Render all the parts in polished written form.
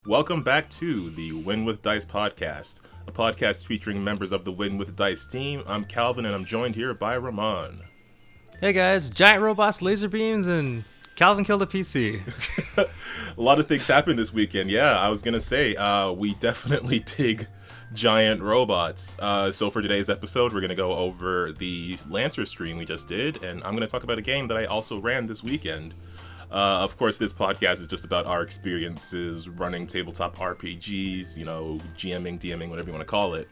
Welcome back to the Win with Dice podcast, a podcast featuring members of the Win with Dice team. I'm Calvin, and I'm joined here by Ramon. Hey guys, giant robots, laser beams, and Calvin killed a PC. A lot of things happened this weekend. Yeah, I was gonna say, we definitely dig giant robots. So for today's episode, we're gonna go over the Lancer stream we just did, and I'm gonna talk about a game that I also ran this weekend. Of course, this podcast is just about our experiences running tabletop RPGs, GMing, DMing, whatever you want to call it.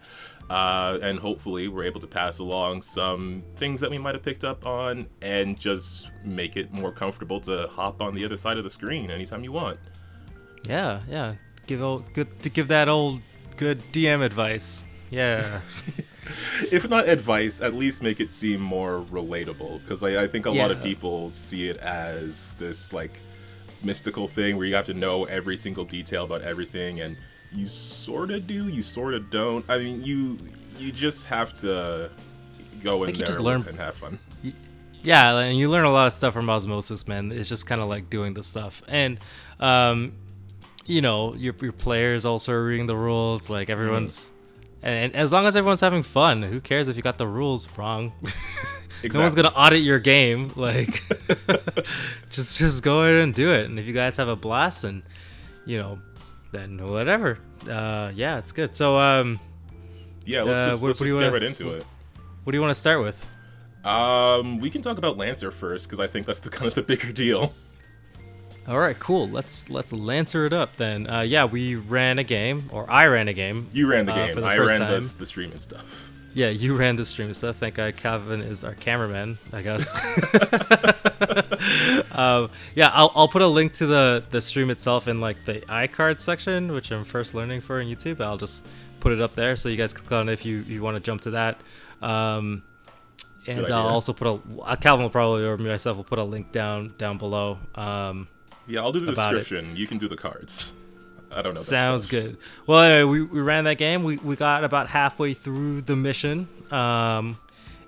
And hopefully we're able to pass along some things that we might have picked up on and just make it more comfortable to hop on the other side of the screen anytime you want. Yeah. Give that old good DM advice. Yeah. If not advice, at least make it seem more relatable, because I think a lot of people see it as this mystical thing where you have to know every single detail about everything, and you sort of do, you sort of don't. I mean, you just have to go in there and have fun. Yeah, and you learn a lot of stuff from osmosis, man. It's just kind of like doing the stuff, and your players also are reading the rules. Like everyone's. And as long as everyone's having fun, who cares if you got the rules wrong? Exactly. No one's gonna audit your game. Like, just go ahead and do it. And if you guys have a blast, and then whatever. Yeah, it's good. So let's just get right into it. What do you want to start with? We can talk about Lancer first, because I think that's the bigger deal. All right, cool. Let's Lancer it up then. We ran a game, or I ran a game. You ran the game. For the I first ran time. the stream and stuff. Yeah, you ran the stream and stuff. Thank God Calvin is our cameraman, I guess. I'll put a link to the stream itself in the iCard section, which I'm first learning for on YouTube. I'll just put it up there so you guys click on it if you want to jump to that. And I'll also put Calvin will probably, or myself will put a link down below. Yeah, I'll do the description. You can do the cards. I don't know. Sounds good. Well, anyway, we ran that game. We got about halfway through the mission. It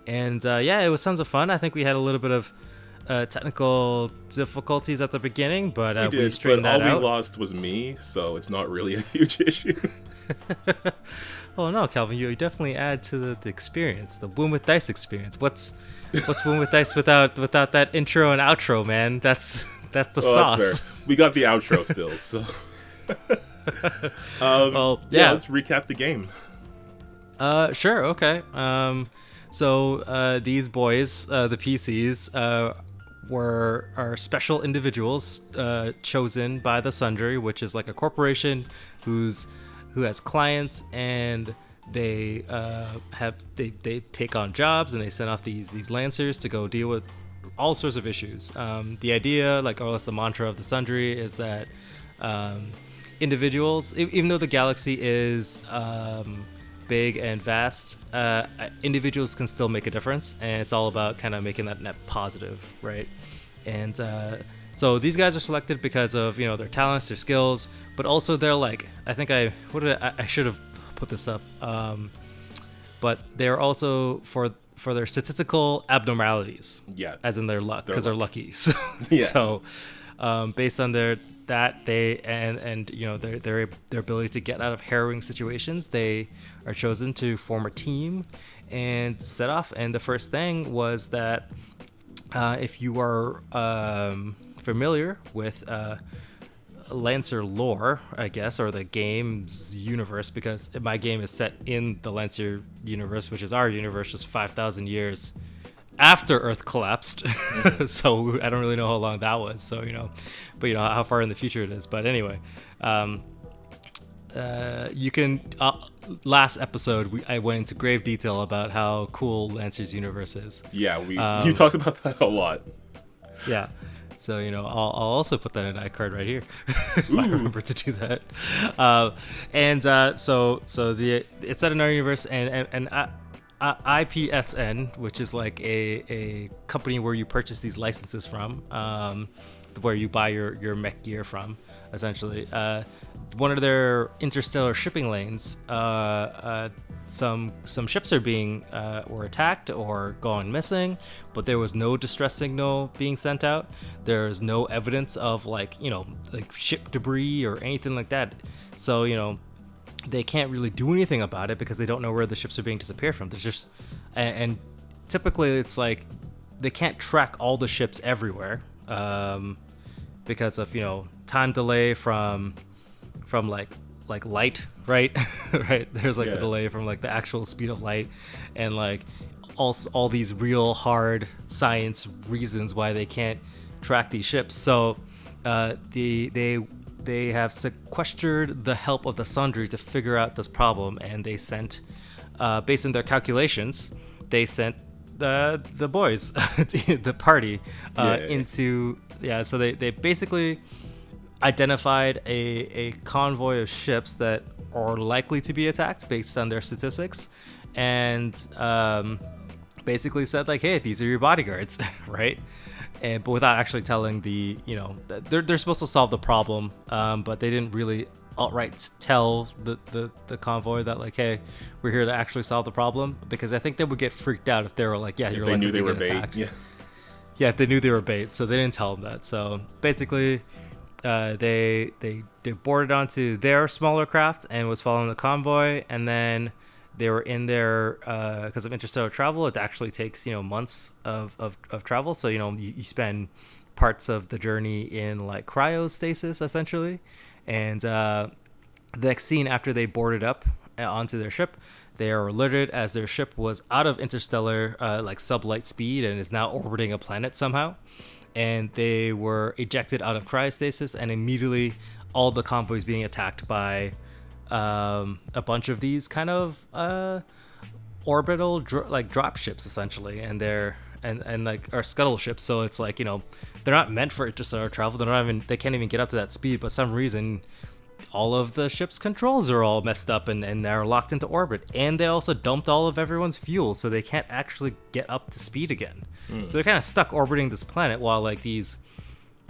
was tons of fun. I think we had a little bit of technical difficulties at the beginning, but we straightened that out. All we lost was me, so it's not really a huge issue. Oh no, Calvin, you definitely add to the experience, the Win with Dice experience. What's Win with Dice without that intro and outro, man? That's the sauce. That's fair. We got the outro still, so. Let's recap the game. Sure, okay. So these boys, the PCs, are special individuals chosen by the Sundry, which is like a corporation who has clients, and they they take on jobs, and they send off these Lancers to go deal with all sorts of issues. The idea, or the mantra of the Sundry, is that individuals, even though the galaxy is big and vast, individuals can still make a difference, and it's all about kind of making that net positive, right? And so these guys are selected because of their talents, their skills, but also they're I should have put this up, but they're also for their statistical abnormalities, as in their luck, because they're lucky. So, based on their ability to get out of harrowing situations, they are chosen to form a team and set off. And the first thing was that if you are familiar with Lancer lore, I guess, or the game's universe, because my game is set in the Lancer universe, which is our universe, just 5,000 years after Earth collapsed. So I don't really know how long that was. So but how far in the future it is. But anyway, you can. Last episode, I went into grave detail about how cool Lancer's universe is. Yeah, you talked about that a lot. Yeah. So, I'll also put that in iCard right here if I remember to do that. It's set in our universe, and IPSN, which is like a company where you purchase these licenses from, where you buy your mech gear from. essentially. One of their interstellar shipping lanes, some ships are being were attacked or gone missing, but there was no distress signal being sent out. There's no evidence of like ship debris or anything like that. So they can't really do anything about it because they don't know where the ships are being disappeared from. There's just and typically it's like they can't track all the ships everywhere because of time delay from like light, right? Right, there's like the delay from like the actual speed of light, and like all these real hard science reasons why they can't track these ships. So they have sequestered the help of the Sundry to figure out this problem, and they sent based on their calculations, they sent the boys the party into so they basically identified a convoy of ships that are likely to be attacked based on their statistics, and basically said like, hey, these are your bodyguards, right? But without actually telling they're supposed to solve the problem, but they didn't really outright tell the convoy that like, hey, we're here to actually solve the problem, because I think they would get freaked out if they were like, yeah, you're likely to get attacked. If they knew they were bait, so they didn't tell them that. So basically they boarded onto their smaller craft and was following the convoy, and then they were in there because of interstellar travel. It actually takes months of travel, so you spend parts of the journey in like cryostasis essentially. And the next scene after they boarded up onto their ship, they are alerted as their ship was out of interstellar like sublight speed and is now orbiting a planet somehow. And they were ejected out of cryostasis, and immediately all the convoys being attacked by a bunch of these kind of orbital drop ships essentially, and they're and like are scuttle ships. So it's like they're not meant for interstellar travel. They can't even get up to that speed. But some reason, all of the ship's controls are all messed up and they're locked into orbit. And they also dumped all of everyone's fuel, so they can't actually get up to speed again. So they're kind of stuck orbiting this planet while like these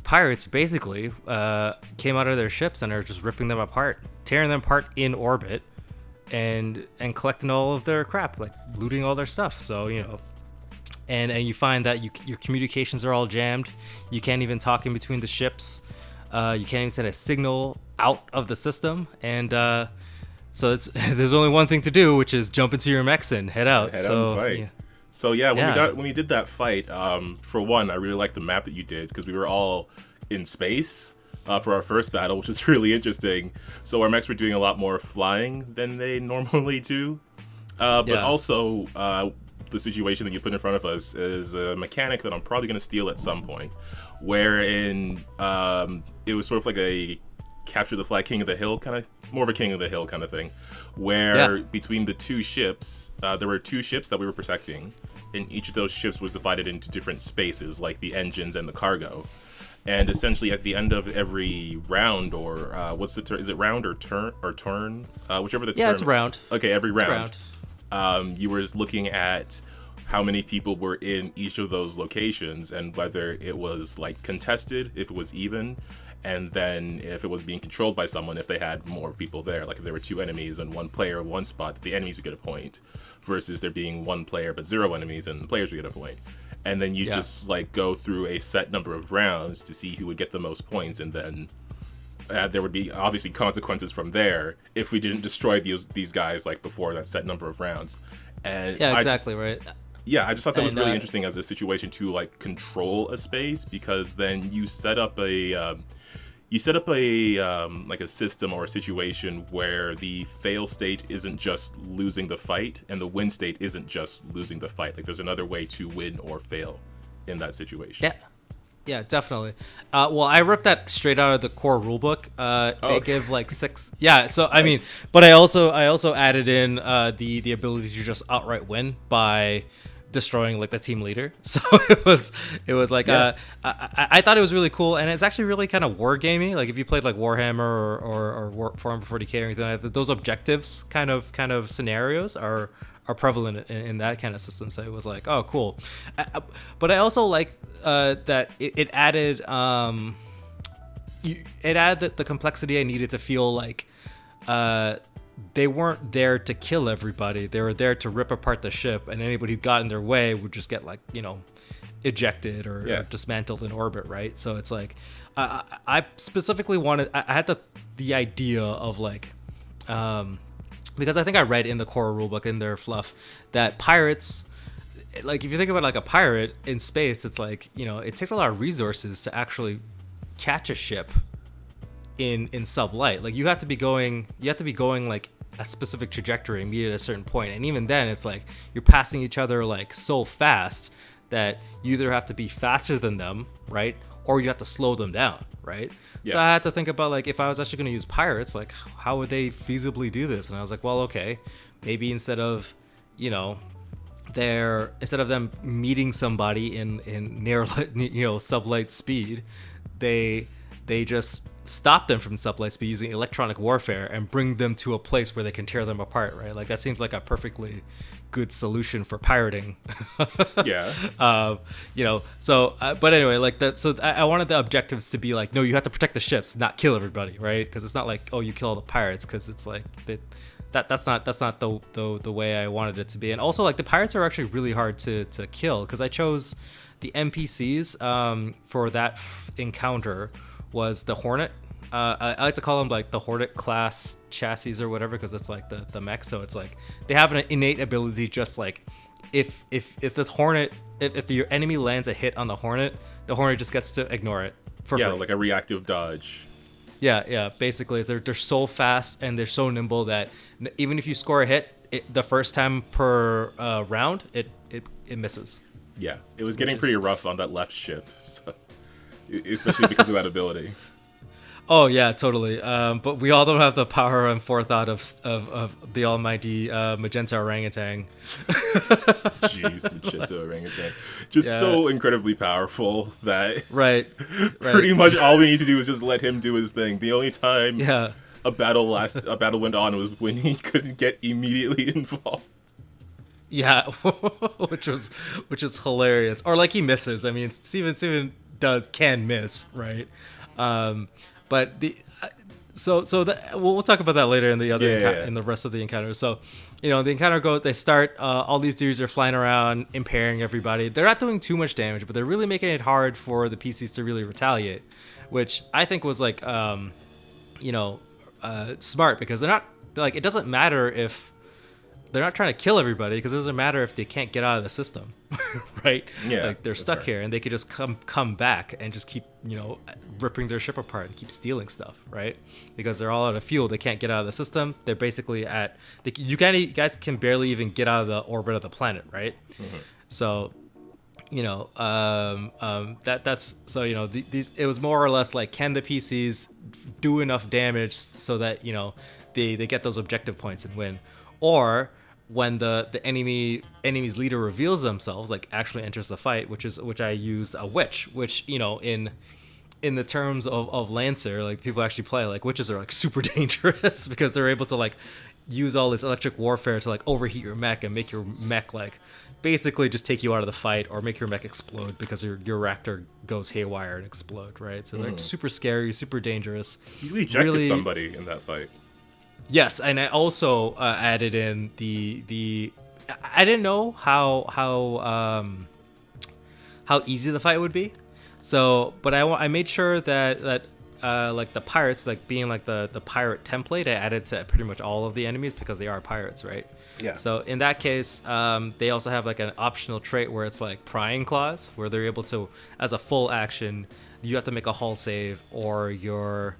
pirates basically came out of their ships and are just ripping them apart, tearing them apart in orbit, and collecting all of their crap, like looting all their stuff. So and you find that your communications are all jammed. You can't even talk in between the ships. You can't even send a signal out of the system, and so there's only one thing to do, which is jump into your mechs and head out. And fight. So when we did that fight, for one, I really liked the map that you did, because we were all in space for our first battle, which was really interesting. So our mechs were doing a lot more flying than they normally do. But also, the situation that you put in front of us is a mechanic that I'm probably going to steal at some point, wherein it was sort of like a capture the flag, king of the hill kind of, more of a king of the hill kind of thing, where between the two ships, there were two ships that we were protecting, and each of those ships was divided into different spaces, like the engines and the cargo. And essentially at the end of every round, or what's the turn? Is it round or turn? Whichever the term. Yeah, it's round. Okay, every round. You were looking at how many people were in each of those locations, and whether it was like contested, if it was even, and then if it was being controlled by someone, if they had more people there. Like if there were two enemies and one player in one spot, the enemies would get a point, versus there being one player but zero enemies and the players would get a point. And then you just like go through a set number of rounds to see who would get the most points, and then there would be obviously consequences from there if we didn't destroy these guys like before that set number of rounds. And right. Yeah, I just thought that was really interesting as a situation to like control a space, because then you set up a like a system or a situation where the fail state isn't just losing the fight, and the win state isn't just losing the fight. Like there's another way to win or fail in that situation. Yeah, definitely. Well, I ripped that straight out of the core rulebook. They give like 6. Yeah, so I mean, but I also added in the ability to just outright win by destroying like the team leader. So it was like I thought it was really cool, and it's actually really kind of war gamey. Like if you played like Warhammer or Warhammer 40K or anything like that, those objectives kind of scenarios are prevalent in that kind of system. So it was like, oh, cool. But I also like that it added it added the complexity I needed to feel like they weren't there to kill everybody. They were there to rip apart the ship, and anybody who got in their way would just get like, ejected or dismantled in orbit, right? So it's like I specifically wanted, I had the idea of like because I think I read in the core rulebook in their fluff that pirates, like if you think about like a pirate in space, it's like, it takes a lot of resources to actually catch a ship in sublight. Like you have to be going like a specific trajectory and meet at a certain point, and even then it's like you're passing each other like so fast that you either have to be faster than them, right, or you have to slow them down, right? So I had to think about like if I was actually going to use pirates, like how would they feasibly do this? And I was like, well, okay, maybe instead of them meeting somebody in near sublight speed, they just stop them from sublight speed using electronic warfare and bring them to a place where they can tear them apart, right? Like that seems like a perfectly good solution for pirating. But anyway, like that. So I wanted the objectives to be like, no, you have to protect the ships, not kill everybody, right? Because it's not like, oh, you kill all the pirates, because it's like that's not the way I wanted it to be. And also like the pirates are actually really hard to kill, because I chose the NPCs for that encounter was the Hornet. I like to call them like the Hornet class chassis or whatever, because it's like the mech. So it's like they have an innate ability, just like if the Hornet, if your enemy lands a hit on the Hornet just gets to ignore it for free. Like a reactive dodge. Yeah. Basically, they're so fast and they're so nimble that even if you score a hit the first time per round, it misses. Yeah, it was getting pretty rough on that left ship, so, especially because of that ability. Oh yeah, totally. But we all don't have the power and forethought of the almighty magenta orangutan. Jeez, magenta orangutan, just so incredibly powerful that right. Pretty much all we need to do is just let him do his thing. The only time a battle went on was when he couldn't get immediately involved. Yeah, which is hilarious. Or like he misses. I mean, Steven can miss, right? But we'll talk about that later in the other in the rest of the encounter. So, the encounter they start. All these dudes are flying around, impairing everybody. They're not doing too much damage, but they're really making it hard for the PCs to really retaliate, which I think was like, smart, because they're not like, it doesn't matter if they're not trying to kill everybody, because it doesn't matter if they can't get out of the system, right? Yeah, like they're stuck here, and they could just come back and just keep ripping their ship apart and keep stealing stuff, right? Because they're all out of fuel, they can't get out of the system. They're basically you guys can barely even get out of the orbit of the planet, right? Mm-hmm. So that's so these, it was more or less like, can the PCs do enough damage so that they get those objective points and win, or when the enemy's leader reveals themselves, like actually enters the fight, which I use a witch, which in the terms of Lancer, like people actually play, like witches are like super dangerous because they're able to like use all this electric warfare to like overheat your mech and make your mech like basically just take you out of the fight, or make your mech explode because your reactor goes haywire and explode, right? So they're super scary, super dangerous. You ejected somebody in that fight. Yes, and I also added in the. I didn't know how easy the fight would be, so but I made sure that like the pirates, like being like the pirate template, I added to pretty much all of the enemies because they are pirates, right? Yeah. So in that case, they also have like an optional trait where it's like prying claws, where they're able to, as a full action, you have to make a hull save, or you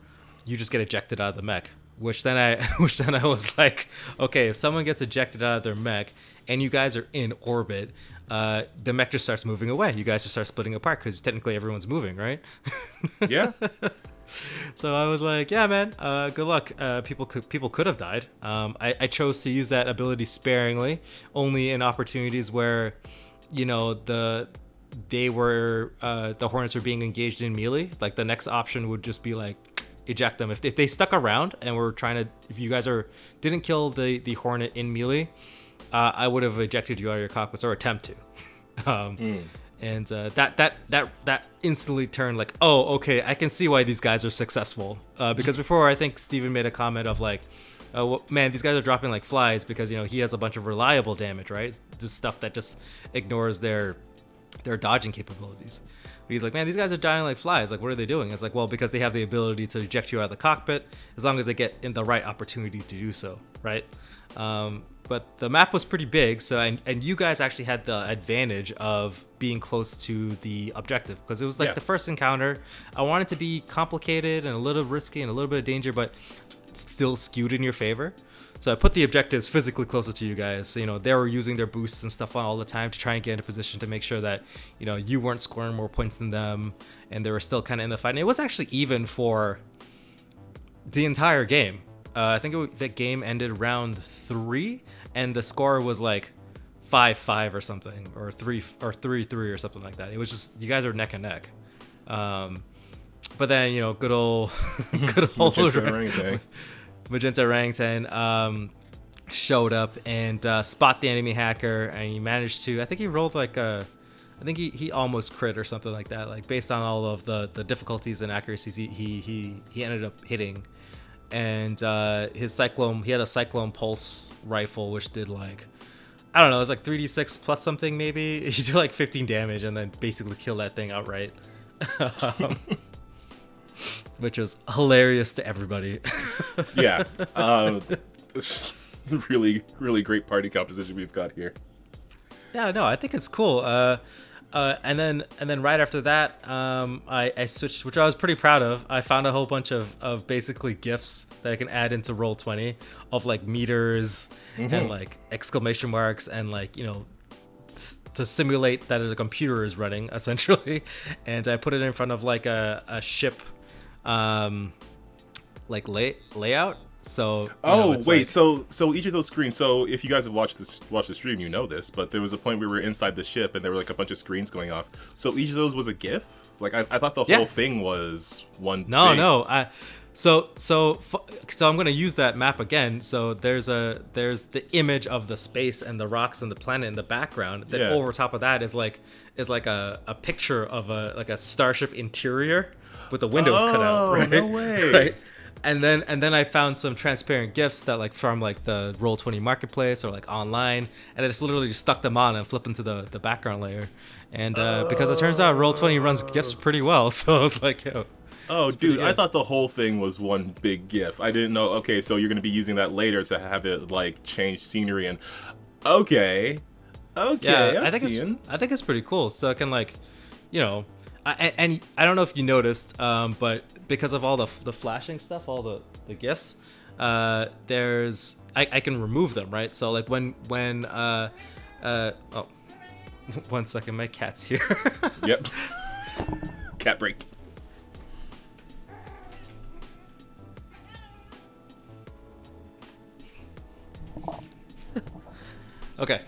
just get ejected out of the mech. Which then I was like, okay, if someone gets ejected out of their mech and you guys are in orbit, the mech just starts moving away. You guys just start splitting apart because technically everyone's moving, right? Yeah. So I was like, yeah, man, good luck. People could have died. I chose to use that ability sparingly, only in opportunities where, the Hornets were being engaged in melee. Like the next option would just be like, eject them. If they stuck around and were trying to, if you guys didn't kill the Hornet in melee, I would have ejected you out of your cockpits, or attempt to. And that instantly turned like, oh, okay, I can see why these guys are successful. Because before, I think Steven made a comment of like, oh, well, man, these guys are dropping like flies because, you know, he has a bunch of reliable damage, right? It's just stuff that just ignores their dodging capabilities. But he's like, man, these guys are dying like flies. Like, what are they doing? It's like, well, because they have the ability to eject you out of the cockpit as long as they get in the right opportunity to do so, right? But the map was pretty big, so and you guys actually had the advantage of being close to the objective because it was like the first encounter. I wanted to be complicated and a little risky and a little bit of danger, but it's still skewed in your favor. So I put the objectives physically closer to you guys. So, you know, they were using their boosts and stuff all the time to try and get into position to make sure that, you know, you weren't scoring more points than them, and they were still kind of in the fight. And it was actually even for the entire game. I think the game ended round 3, and the score was like 5-5 or something, or 3-3 or something like that. It was just, you guys are neck and neck. But then, you know, good old Magenta Orangutan showed up and spot the enemy hacker, and he managed to, I think he rolled like I think he almost crit or something like that. Like, based on all of the difficulties and accuracies, he ended up hitting. And he had a Cyclone Pulse rifle, which did like, I don't know, it was like 3d6 plus something maybe. He did like 15 damage and then basically kill that thing outright. Which was hilarious to everybody. Yeah. Really, really great party composition we've got here. Yeah, no, I think it's cool. And then right after that, I switched, which I was pretty proud of. I found a whole bunch of basically GIFs that I can add into Roll20 of like meters and like exclamation marks and like, you know, to simulate that a computer is running essentially. And I put it in front of like a ship, like layout. So so each of those screens. So if you guys have watched the stream, you know this, but there was a point where we were inside the ship and there were like a bunch of screens going off. So each of those was a GIF. Like I thought the whole thing was one. No. So I'm gonna use that map again. So there's the image of the space and the rocks and the planet in the background. Then over top of that is like a picture of a starship interior with the windows cut out. Right? No way. Right. And then I found some transparent GIFs that like from like the Roll20 marketplace or like online, and I just literally stuck them on and flip into the background layer. And because it turns out Roll20 runs GIFs pretty well, so I was like, yo. Oh, dude, I thought the whole thing was one big GIF. I didn't know. Okay, so you're gonna be using that later to have it like change scenery and. Okay. Yeah, I think it's pretty cool. So I can like, you know. And I don't know if you noticed, but because of all the flashing stuff, all the GIFs, there's I can remove them, right? So like when 1 second, my cat's here. Yep. Cat break. Okay.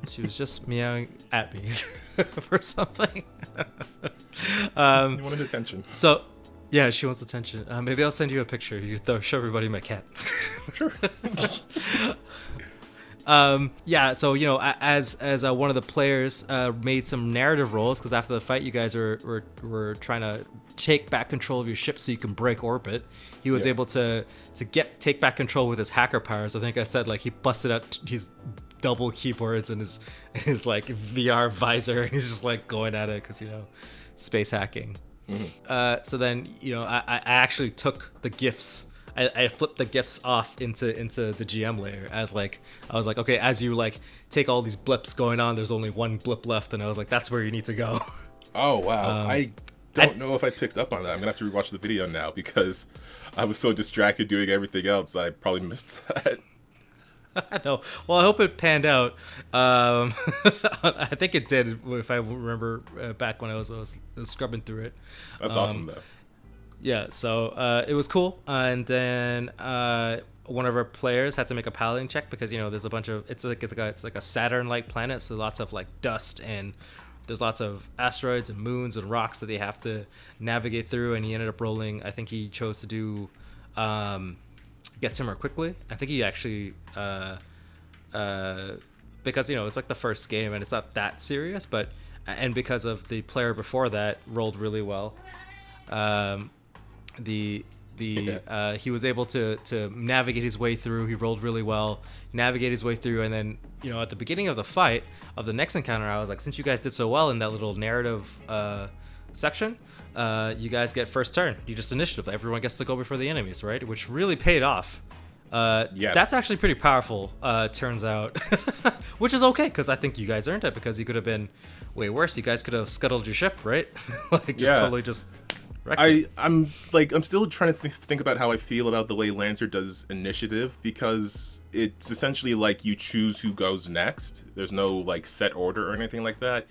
She was just meowing at me for something. You wanted attention. So, yeah, she wants attention. Maybe I'll send you a picture. You show everybody my cat. Sure. Yeah, so, you know, as one of the players made some narrative rolls, because after the fight, you guys were trying to take back control of your ship so you can break orbit. He was able to take back control with his hacker powers. I think I said, like, he busted out his double keyboards and his like VR visor, and he's just like going at it because, you know, space hacking. So then, you know, I actually took the GIFs. I flipped the GIFs off into the GM layer as like, I was like, okay, as you like take all these blips going on, there's only one blip left, and I was like, that's where you need to go. Oh wow. I don't know if I picked up on that. I'm gonna have to rewatch the video now because I was so distracted doing everything else. I probably missed that. I know. Well, I hope it panned out. I think it did, if I remember back when I was scrubbing through it. That's awesome, though. Yeah, so it was cool. And then one of our players had to make a piloting check because, you know, there's a bunch of it's like a Saturn-like planet, so lots of like dust, and there's lots of asteroids and moons and rocks that they have to navigate through. And he ended up rolling. I think he chose to do. Get somewhere quickly. I think he actually because it's like the first game and it's not that serious, but and because of the player before that rolled really well, he was able to navigate his way through. He rolled really well, navigate his way through, and then at the beginning of the fight of the next encounter, I was like, since you guys did so well in that little narrative section, you guys get first turn. You just initiative. Everyone gets to go before the enemies, right? Which really paid off. Yes. That's actually pretty powerful, turns out, which is okay because I think you guys earned it because you could have been way worse. You guys could have scuttled your ship, right? Totally just. I'm still trying to think about how I feel about the way Lancer does initiative, because it's essentially like you choose who goes next. There's no like set order or anything like that,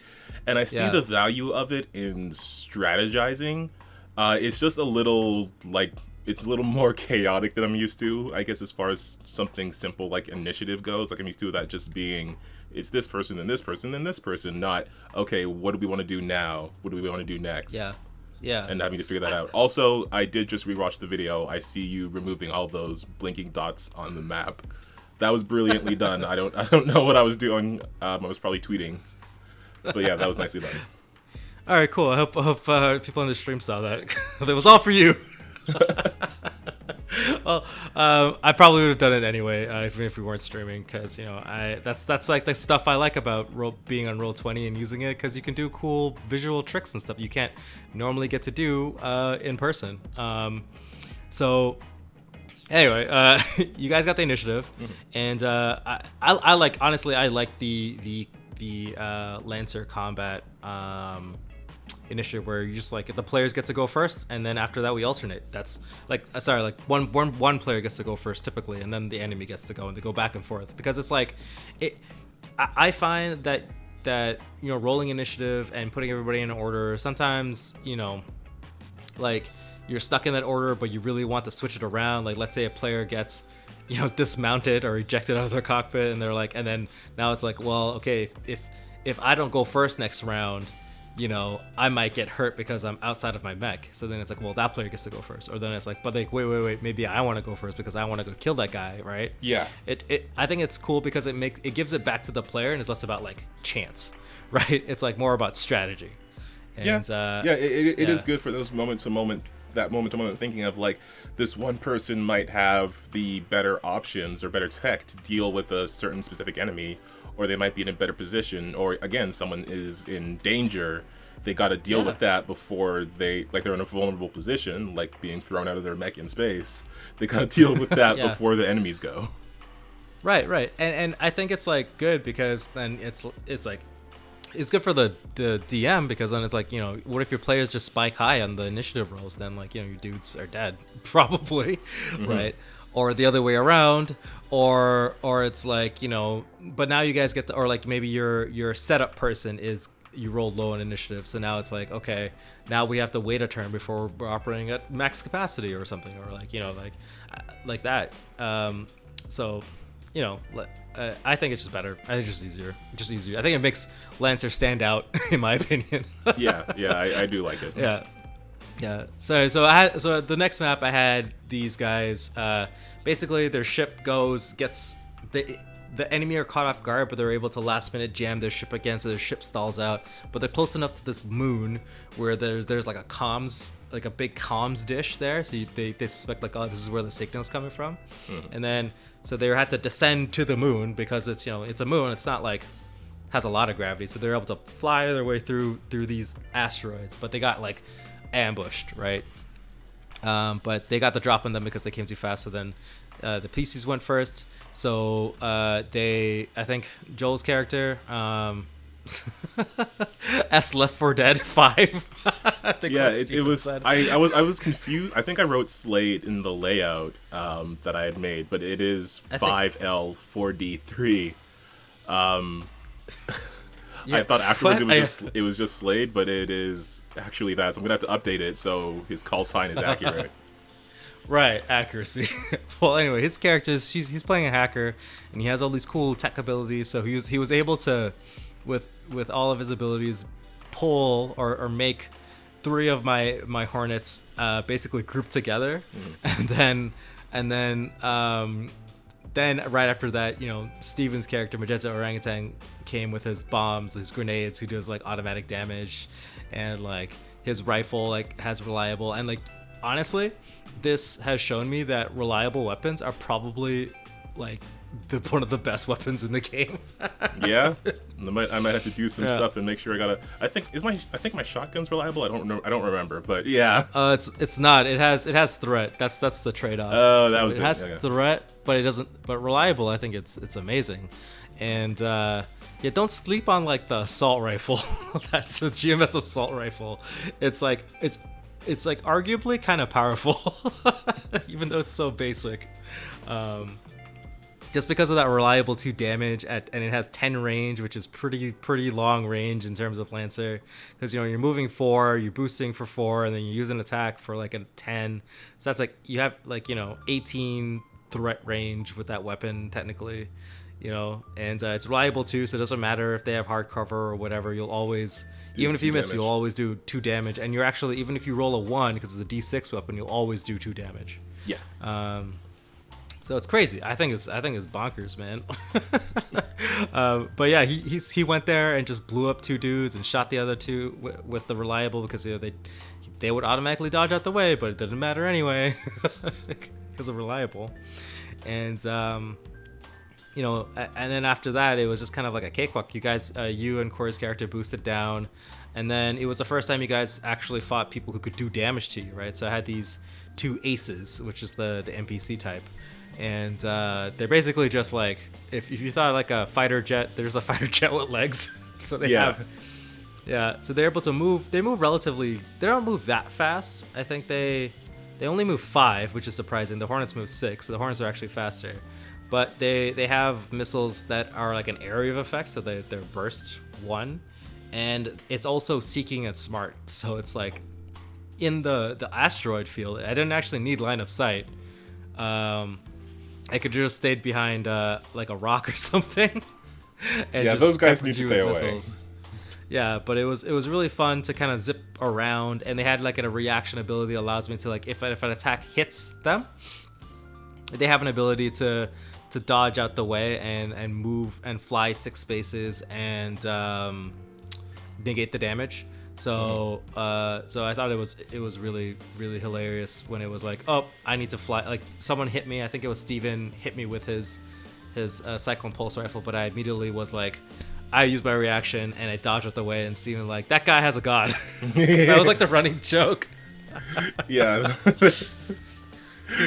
and I see the value of it in strategizing. It's just a little it's a little more chaotic than I'm used to, I guess, as far as something simple like initiative goes. Like I'm used to that just being it's this person and this person and this person, not okay, what do we want to do now? What do we want to do next? Yeah. And having to figure that out. Also, I did just rewatch the video. I see you removing all those blinking dots on the map. That was brilliantly done. I don't know what I was doing. I was probably tweeting. But yeah, that was nicely done. All right, cool. I hope people on the stream saw that. That was all for you. Well, I probably would have done it anyway, even if we weren't streaming, because that's like the stuff I like about being on Roll20 and using it, because you can do cool visual tricks and stuff you can't normally get to do in person. So anyway, you guys got the initiative, and I like, honestly, I like the Lancer combat initiative where you just like the players get to go first, and then after that we alternate. That's like one player gets to go first typically, and then the enemy gets to go, and they go back and forth, because it's like I find that rolling initiative and putting everybody in order, sometimes like you're stuck in that order but you really want to switch it around. Like let's say a player gets dismounted or ejected out of their cockpit, and they're like, and then now it's like, well, okay, if I don't go first next round, I might get hurt because I'm outside of my mech. So then it's like, well, that player gets to go first. Or then it's like, but like, wait, maybe I want to go first because I want to go kill that guy, right? Yeah. I think it's cool because it gives it back to the player, and it's less about like chance, right? It's like more about strategy. And, it is good for those moment to moment thinking of like, this one person might have the better options or better tech to deal with a certain specific enemy, or they might be in a better position, or again, someone is in danger. They got to deal with that before they're in a vulnerable position, like being thrown out of their mech in space. They got to deal with that before the enemies go. Right. And I think it's like good because then it's like, it's good for the DM, because then it's like, what if your players just spike high on the initiative rolls? Then like, your dudes are dead, probably, right? Or the other way around, or it's like, but now you guys get to, or like maybe your setup person is, you rolled low on initiative, so now it's like, okay, now we have to wait a turn before we're operating at max capacity or something, or like like that. So I think it's just better. I think it's just easier. I think it makes Lancer stand out, in my opinion. I do like it. Yeah. So the next map I had these guys. Basically, their ship gets the enemy are caught off guard, but they're able to last minute jam their ship again, so their ship stalls out. But they're close enough to this moon where there's like a big comms dish there, so they suspect like, oh, this is where the signal's coming from, and then so they had to descend to the moon because it's it's a moon. It's not like has a lot of gravity, so they're able to fly their way through these asteroids, but they got like ambushed, right? But they got the drop on them because they came too fast. So then the PCs went first. So I think Joel's character, S Left 4 Dead 5. I think it was. I was confused. I think I wrote Slade in the layout that I had made, but it is 5L4D3. I thought afterwards it was just Slade, but it is actually that. So I'm gonna have to update it so his call sign is accurate. Right, accuracy. Well, anyway, his character he's playing a hacker, and he has all these cool tech abilities. So he was able to, with all of his abilities, pull or make 3 of my Hornets basically group together, and then then right after that, Steven's character Magenta Orangutan came with his bombs, his grenades, who does like automatic damage, and like his rifle like has reliable. And like honestly, this has shown me that reliable weapons are probably like one of the best weapons in the game. Yeah, I might have to do some stuff and make sure I think my shotgun's reliable. I don't remember, but yeah. It's not. It has threat. That's the trade-off. Oh, that was it. It has threat, but it doesn't. But reliable, I think it's amazing. And don't sleep on like the assault rifle. That's the GMS assault rifle. It's like arguably kind of powerful, even though it's so basic. Just because of that reliable 2 damage and it has 10 range, which is pretty long range in terms of Lancer, because you're moving 4, you're boosting for 4, and then you use an attack for like a 10. So that's like you have like 18 threat range with that weapon technically, and it's reliable too, so it doesn't matter if they have hard cover or whatever. You'll always, even if you miss, you'll always do 2 damage, and you're actually, even if you roll a 1 because it's a D6 weapon, you'll always do 2 damage. Yeah. So it's crazy. I think it's bonkers, man. But yeah, he went there and just blew up 2 dudes and shot the other 2 with the reliable, because they would automatically dodge out the way, but it didn't matter anyway because of reliable. And and then after that, it was just kind of like a cakewalk. You guys, you and Corey's character boosted down, and then it was the first time you guys actually fought people who could do damage to you, right? So I had these 2 aces, which is the NPC type. And they're basically just like, if you thought like a fighter jet, there's a fighter jet with legs. So they so they're able to move. They move relatively. They don't move that fast. I think they only move 5, which is surprising. The Hornets move 6, so the Hornets are actually faster. But they have missiles that are like an area of effect, so they're burst 1, and it's also seeking and smart. So it's like in the asteroid field, I didn't actually need line of sight. I could just stayed behind like a rock or something. And yeah, those guys need to stay away. Yeah, but it was really fun to kind of zip around, and they had like a reaction ability that allows me to, like, if an attack hits them, they have an ability to dodge out the way and move and fly 6 spaces and negate the damage. So so I thought it was really, really hilarious when it was like, oh, I need to fly. Like, someone hit me. I think it was Steven hit me with his Cyclone Pulse Rifle, but I immediately was like, I used my reaction and I dodged out the way, and Steven like, that guy has a god. That was like the running joke. Yeah.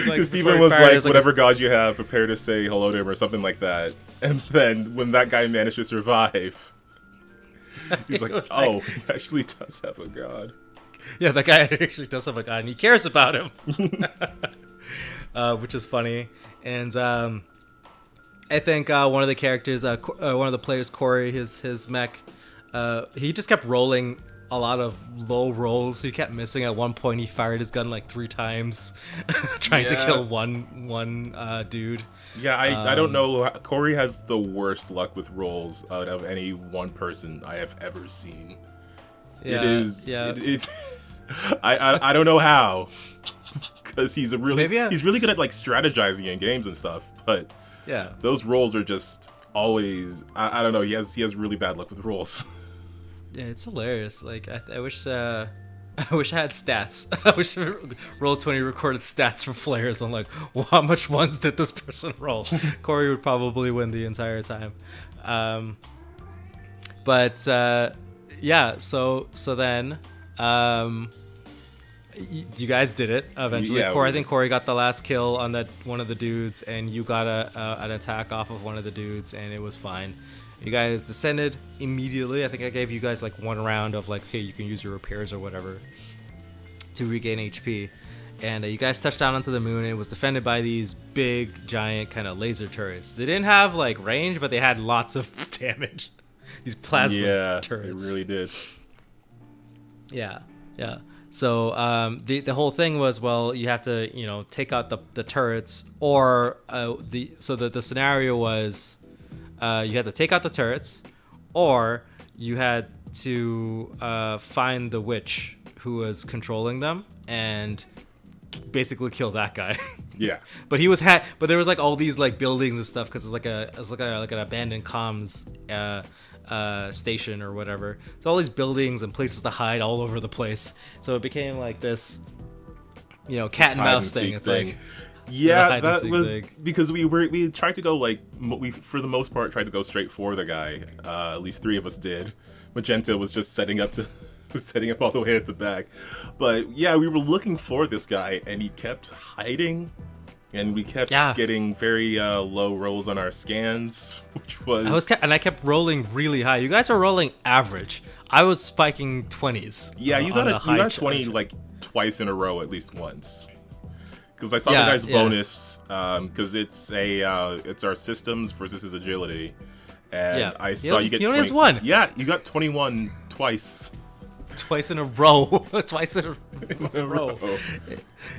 Like, Steven was like, whatever god you have, prepare to say hello to him or something like that. And then when that guy managed to survive, he's like, oh, he actually does have a god. Yeah, that guy actually does have a god, and he cares about him. Which is funny. And I think one of the characters, one of the players, Corey, his mech, he just kept rolling a lot of low rolls. He kept missing. At one point, he fired his gun like 3 times, trying to kill one dude. Yeah, I don't know. Corey has the worst luck with rolls out of any one person I have ever seen. Yeah, it is. Yeah. I don't know how, because he's really good at like strategizing in games and stuff. But yeah, those rolls are just always. I don't know. He has really bad luck with rolls. Yeah, it's hilarious. Like I wish I had stats. I wish Roll20 recorded stats for players on like, well, how much ones did this person roll. Corey would probably win the entire time. But yeah, so then you guys did it eventually. Yeah, Corey, I think Corey got the last kill on that one of the dudes, and you got an attack off of one of the dudes, and it was fine. You guys descended immediately. I think I gave you guys like 1 round of like, okay, you can use your repairs or whatever to regain HP. And you guys touched down onto the moon. It was defended by these big, giant kind of laser turrets. They didn't have like range, but they had lots of damage. These plasma turrets. They really did. Yeah. So the whole thing was, well, you have to take out the turrets, or the scenario was. You had to take out the turrets, or you had to find the witch who was controlling them and basically kill that guy. Yeah. But but there was like all these like buildings and stuff because it's like an abandoned comms station or whatever. So all these buildings and places to hide all over the place. So it became like this, cat and mouse thing. It's like yeah, that was because we tried to go like we for the most part tried to go straight for the guy. At least 3 of us did. Magenta was just setting up all the way at the back. But yeah, we were looking for this guy, and he kept hiding, and we kept getting very low rolls on our scans, which was... I kept rolling really high. You guys are rolling average. I was spiking 20s. Yeah, you got 20 like twice in a row at least once. Because I saw the guy's bonus, because it's our systems versus his agility. And I saw you get 20. He only has 1. Yeah, you got 21 twice. Twice in a row. Twice in a row.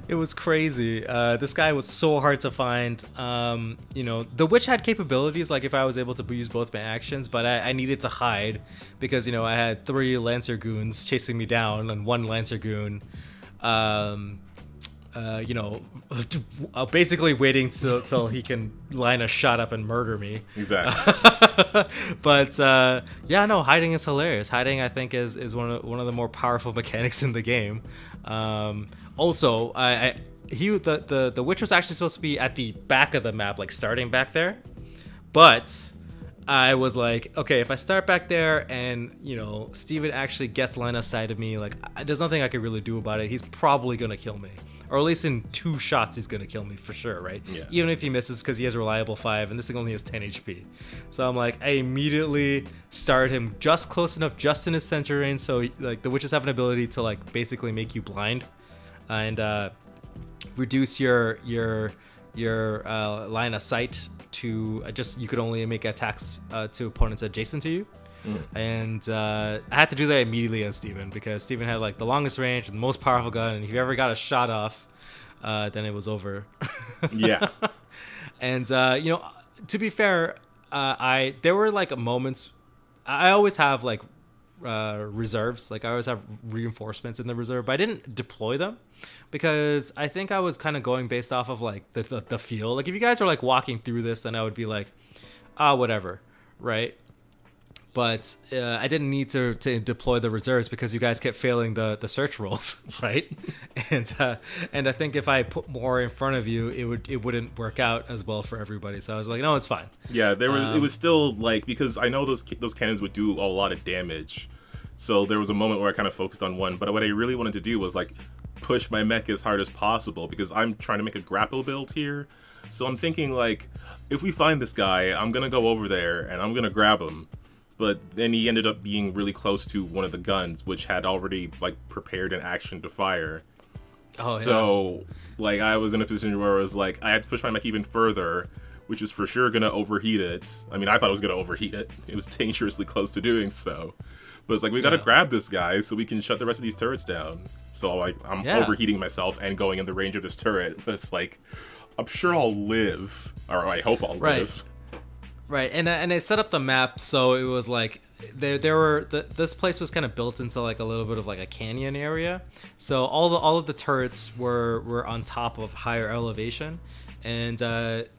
It was crazy. This guy was so hard to find. The witch had capabilities, like if I was able to use both my actions, but I needed to hide because, I had 3 Lancer goons chasing me down and 1 Lancer goon. Basically waiting till he can line a shot up and murder me. Exactly. But hiding is hilarious. Hiding, I think, is one of the more powerful mechanics in the game. Also, the witch was actually supposed to be at the back of the map, like starting back there, but I was like, okay, if I start back there and, Steven actually gets line of sight of me, like, there's nothing I can really do about it. He's probably going to kill me. Or at least in 2 shots, he's going to kill me for sure, right? Yeah. Even if he misses because he has reliable 5 and this thing only has 10 HP. So I'm like, I immediately started him just close enough, just in his center range. So, like, the witches have an ability to, like, basically make you blind and reduce your line of sight to you could only make attacks to opponents adjacent to you. And I had to do that immediately on Steven because Steven had like the longest range and the most powerful gun, and if you ever got a shot off, then it was over. Yeah. And to be fair, there were like moments. I always have like reserves, like I always have reinforcements in the reserve, but I didn't deploy them because I think I was kind of going based off of like the feel. Like if you guys were like walking through this, then I would be like, whatever, right? But I didn't need to deploy the reserves because you guys kept failing the search rolls, right? And I think if I put more in front of you, it wouldn't work out as well for everybody. So I was like, no, it's fine. Yeah, it was still like, because I know those cannons would do a lot of damage. So there was a moment where I kind of focused on one, but what I really wanted to do was like push my mech as hard as possible because I'm trying to make a grapple build here. So I'm thinking like, if we find this guy, I'm gonna go over there and I'm gonna grab him. But then he ended up being really close to one of the guns, which had already like prepared an action to fire. Like I was in a position where I was like, I had to push my mech even further, which is for sure gonna overheat it. I mean, I thought it was gonna overheat it. It was dangerously close to doing so. But it's like, we gotta grab this guy so we can shut the rest of these turrets down. So like, I'm overheating myself and going in the range of this turret. But it's like, I'm sure I'll live, or I hope I'll live. Right, and I set up the map so it was like this place was kind of built into like a little bit of like a canyon area. So all of the turrets were on top of higher elevation, and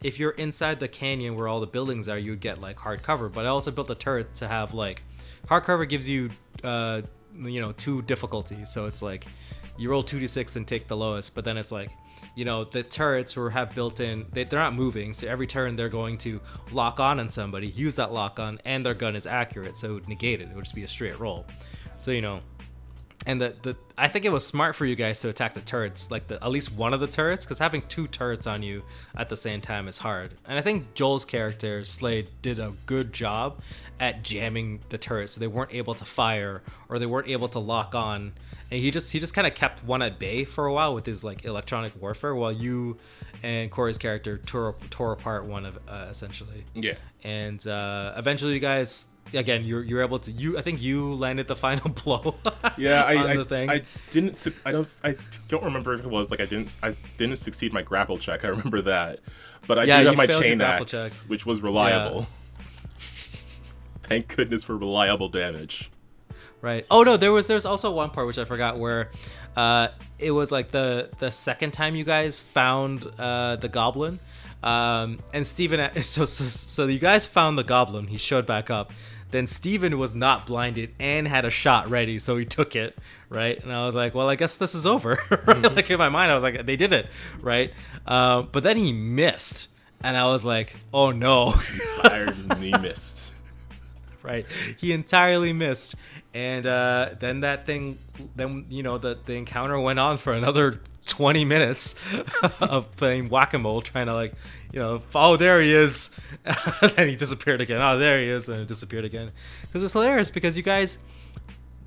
if you're inside the canyon where all the buildings are, you would get like hard cover. But I also built the turret to have like hard cover gives you 2 difficulties. So it's like you roll 2d6 and take the lowest, but then it's like, the turrets have built in, they're not moving, so every turn they're going to lock on somebody, use that lock on, and their gun is accurate, so it would negate it. It would just be a straight roll. So, and I think it was smart for you guys to attack the turrets, like at least one of the turrets, because having 2 turrets on you at the same time is hard. And I think Joel's character, Slade, did a good job at jamming the turrets so they weren't able to fire or they weren't able to lock on. And he just kind of kept one at bay for a while with his like electronic warfare, while you and Corey's character tore apart one of essentially. Yeah. And eventually, you guys, again, you're able to. I think you landed the final blow. Yeah, on the thing. I don't remember if it was like I didn't succeed my grapple check. I remember that, but I did have my chain axe, which was reliable. Yeah. Thank goodness for reliable damage. Right. Oh no, there's also one part which I forgot where it was like the second time you guys found the goblin. And Steven, so you guys found the goblin. He showed back up. Then Steven was not blinded and had a shot ready, so he took it, right? And I was like, well, I guess this is over. Right? Like in my mind, I was like, they did it, right? But then he missed, and I was like, oh no. He fired and he missed. Right. He entirely missed. And then the encounter went on for another 20 minutes of playing whack-a-mole, trying to oh, there he is. And he disappeared again. Oh, there he is. And it disappeared again. Because it was hilarious because you guys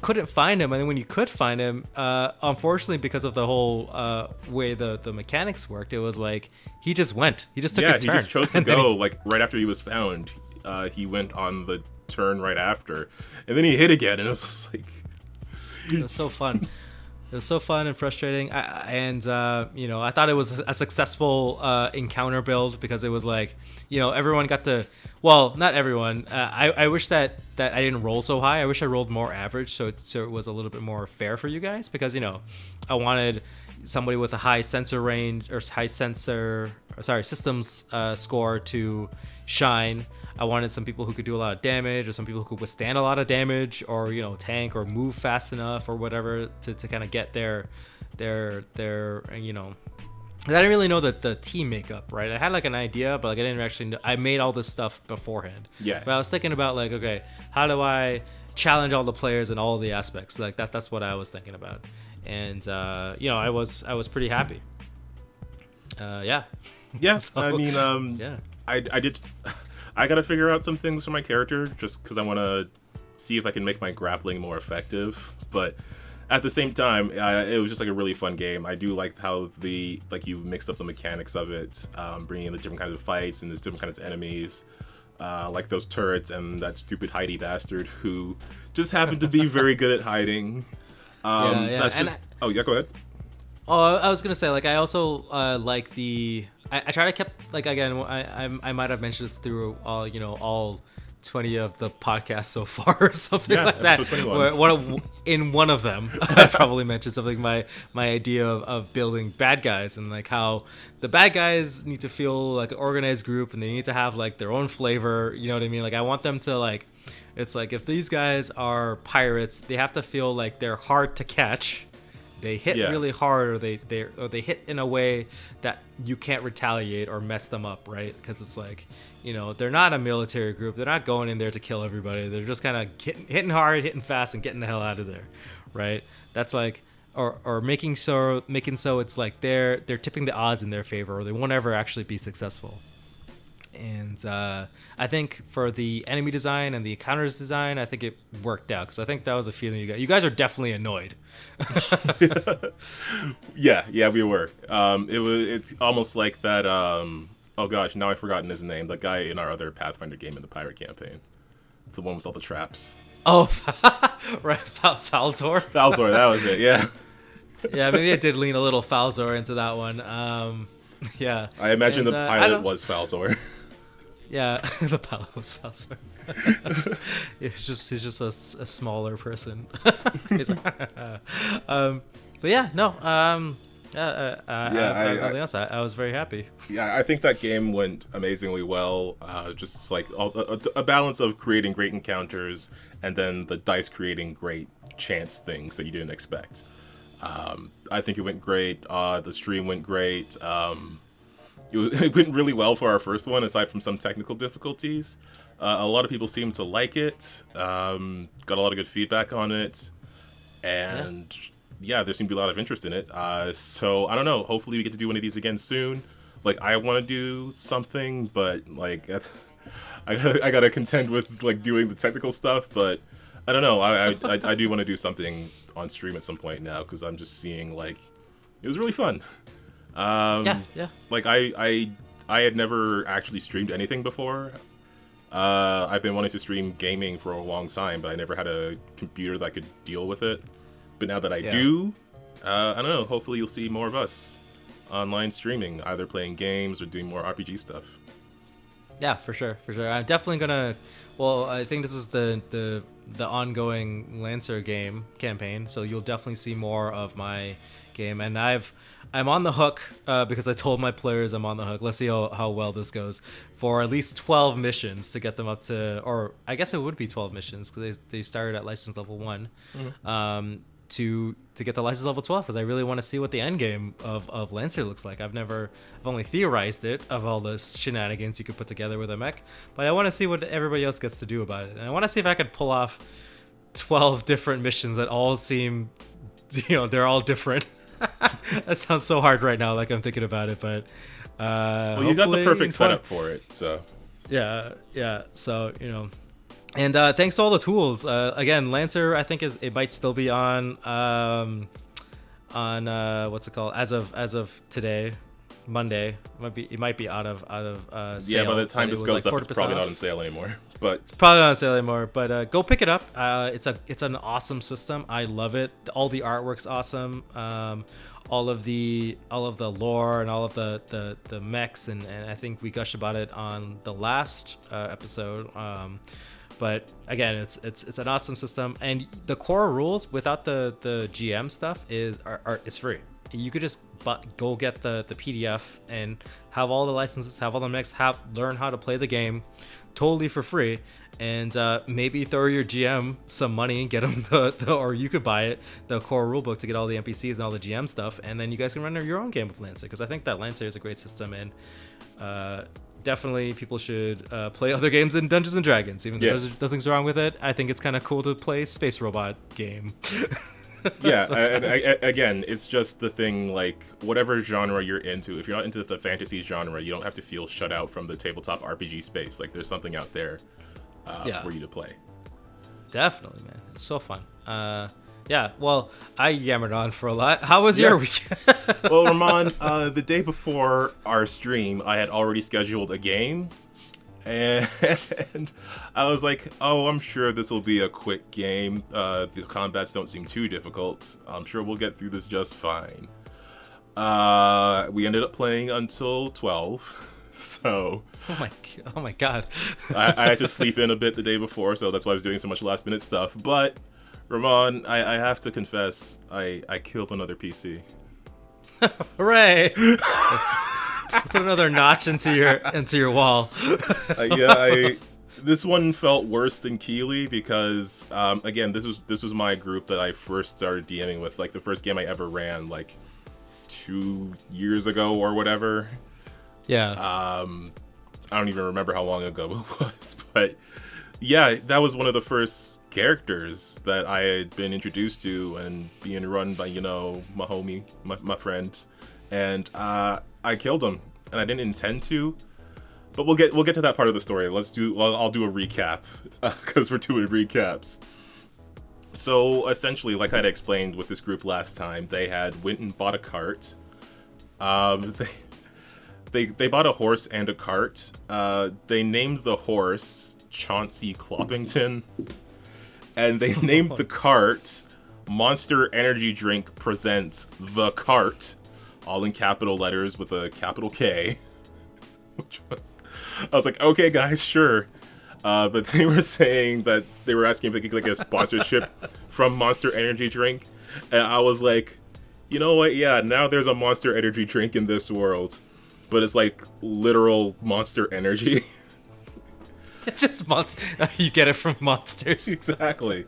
couldn't find him. And then when you could find him, unfortunately, because of the whole way the mechanics worked, it was like he just went. He just took his turn. He just chose to go right after he was found. He went on the turn right after. And then he hit again. And it was just like... It was so fun. It was so fun and frustrating, I thought it was a successful encounter build because it was like, everyone got to, well, not everyone. I wish that I didn't roll so high. I wish I rolled more average, so it was a little bit more fair for you guys because I wanted somebody with a high sensor range or systems score to shine. I wanted some people who could do a lot of damage, or some people who could withstand a lot of damage, or tank or move fast enough or whatever to kind of get their I didn't really know the team makeup, right? I had like an idea, but I didn't actually know. I made all this stuff beforehand. Yeah. But I was thinking about okay, how do I challenge all the players in all the aspects? Like that's what I was thinking about. And I was pretty happy. Yeah. Yeah. So, I mean, yeah. I did. I gotta figure out some things for my character just because I want to see if I can make my grappling more effective. But at the same time, it was just like a really fun game. I do like how you mixed up the mechanics of it, bringing in the different kinds of fights and there's different kinds of enemies, like those turrets and that stupid Heidi bastard who just happened to be very good at hiding. Yeah. Oh yeah, go ahead. Oh, I was gonna say I also like the. I try to keep again. I might have mentioned this through all 20 of the podcasts so far or something like that. 21. In one of them, I probably mentioned something my idea of building bad guys and how the bad guys need to feel like an organized group and they need to have their own flavor. You know what I mean? I want them to it's if these guys are pirates, they have to feel like they're hard to catch. They hit really hard, or they hit in a way that you can't retaliate or mess them up, right? Because it's they're not a military group. They're not going in there to kill everybody. They're just kind of hitting hard, hitting fast, and getting the hell out of there, right? That's or making so it's they're tipping the odds in their favor, or they won't ever actually be successful. And I think for the enemy design and the encounters design, I think it worked out because I think that was a feeling you got. You guys are definitely annoyed. Yeah, we were. It's almost like that. Oh gosh, now I've forgotten his name. The guy in our other Pathfinder game in the pirate campaign, the one with all the traps. Oh, right, Falzor. Falzor, that was it. Yeah. Yeah, maybe I did lean a little Falzor into that one. Yeah. I imagine the pilot was Falzor. Yeah, the pilot was Falzor. He's just a smaller person. But yeah, no. I was very happy. Yeah, I think that game went amazingly well. Just a balance of creating great encounters and then the dice creating great chance things that you didn't expect. I think it went great. The stream went great. It went really well for our first one, aside from some technical difficulties. A lot of people seemed to like it. Got a lot of good feedback on it. And yeah, there seemed to be a lot of interest in it. So I don't know. Hopefully we get to do one of these again soon. I want to do something, but I gotta contend with doing the technical stuff. But I don't know. I do want to do something on stream at some point now because I'm just seeing it was really fun. Yeah. I had never actually streamed anything before. I've been wanting to stream gaming for a long time, but I never had a computer that could deal with it. But now that I do, I don't know, hopefully you'll see more of us online streaming, either playing games or doing more RPG stuff. Yeah, for sure, for sure. I'm definitely gonna. Well, I think this is the ongoing Lancer game campaign, so you'll definitely see more of my game. And I'm on the hook because I told my players I'm on the hook. Let's see how well this goes for at least 12 missions to get them up to, or I guess it would be 12 missions because they started at license level 1. Mm-hmm. To get the license level 12 because I really want to see what the end game of Lancer looks like. I've only theorized it of all the shenanigans you could put together with a mech, but I want to see what everybody else gets to do about it. And I want to see if I could pull off 12 different missions that all seem, they're all different. That sounds so hard right now, like I'm thinking about it, but well, you got the perfect setup for it, so yeah. So and thanks to all the tools. Again, Lancer, I think it might still be on what's it called as of today, Monday. It might be out of sale. Yeah, by the time this goes up, it's probably not on sale anymore. But it's probably not on sale anymore. But go pick it up. It's an awesome system. I love it. All the artwork's awesome. All of the lore and all of the mechs and I think we gushed about it on the last episode. But again, it's an awesome system, and the core rules without the GM stuff is free. You could just go get the PDF and have all the licenses, have all the mechs, learn how to play the game, totally for free, and maybe throw your GM some money and get them or you could buy it, the core rulebook to get all the NPCs and all the GM stuff, and then you guys can run your own game of Lancer because I think that Lancer is a great system and. Definitely people should play other games in Dungeons and Dragons, even though there's nothing's wrong with it. I think it's kind of cool to play space robot game. Yeah, again, it's just the thing, like, whatever genre you're into, if you're not into the fantasy genre, you don't have to feel shut out from the tabletop RPG space. Like, there's something out there for you to play. Definitely, man. It's so fun. Yeah, well, I yammered on for a lot. How was your weekend? Well, Ramon, the day before our stream, I had already scheduled a game, and I was like, oh, I'm sure this will be a quick game. The combats don't seem too difficult. I'm sure we'll get through this just fine. We ended up playing until 12, so... Oh my god. I had to sleep in a bit the day before, so that's why I was doing so much last-minute stuff, but... Ramon, I have to confess, I killed another PC. Hooray! Let's put another notch into your wall. This one felt worse than Keeley because, again, this was my group that I first started DMing with. Like, the first game I ever ran, like, 2 years ago or whatever. Yeah. I don't even remember how long ago it was, but... Yeah, that was one of the first characters that I had been introduced to and being run by, my homie, my friend. And I killed him, and I didn't intend to. But we'll get to that part of the story. I'll do a recap, because we're doing recaps. So, essentially, like I had explained with this group last time, they had went and bought a cart. They bought a horse and a cart. They named the horse... Chauncey Cloppington, and they named the cart Monster Energy Drink Presents The Cart, all in capital letters with a capital K. I was like, okay guys, sure. But they were saying that they were asking if they could get a sponsorship from Monster Energy Drink, and I was like, you know what, yeah, now there's a Monster Energy Drink in this world, but it's like literal Monster Energy. It's just you get it from monsters. Exactly.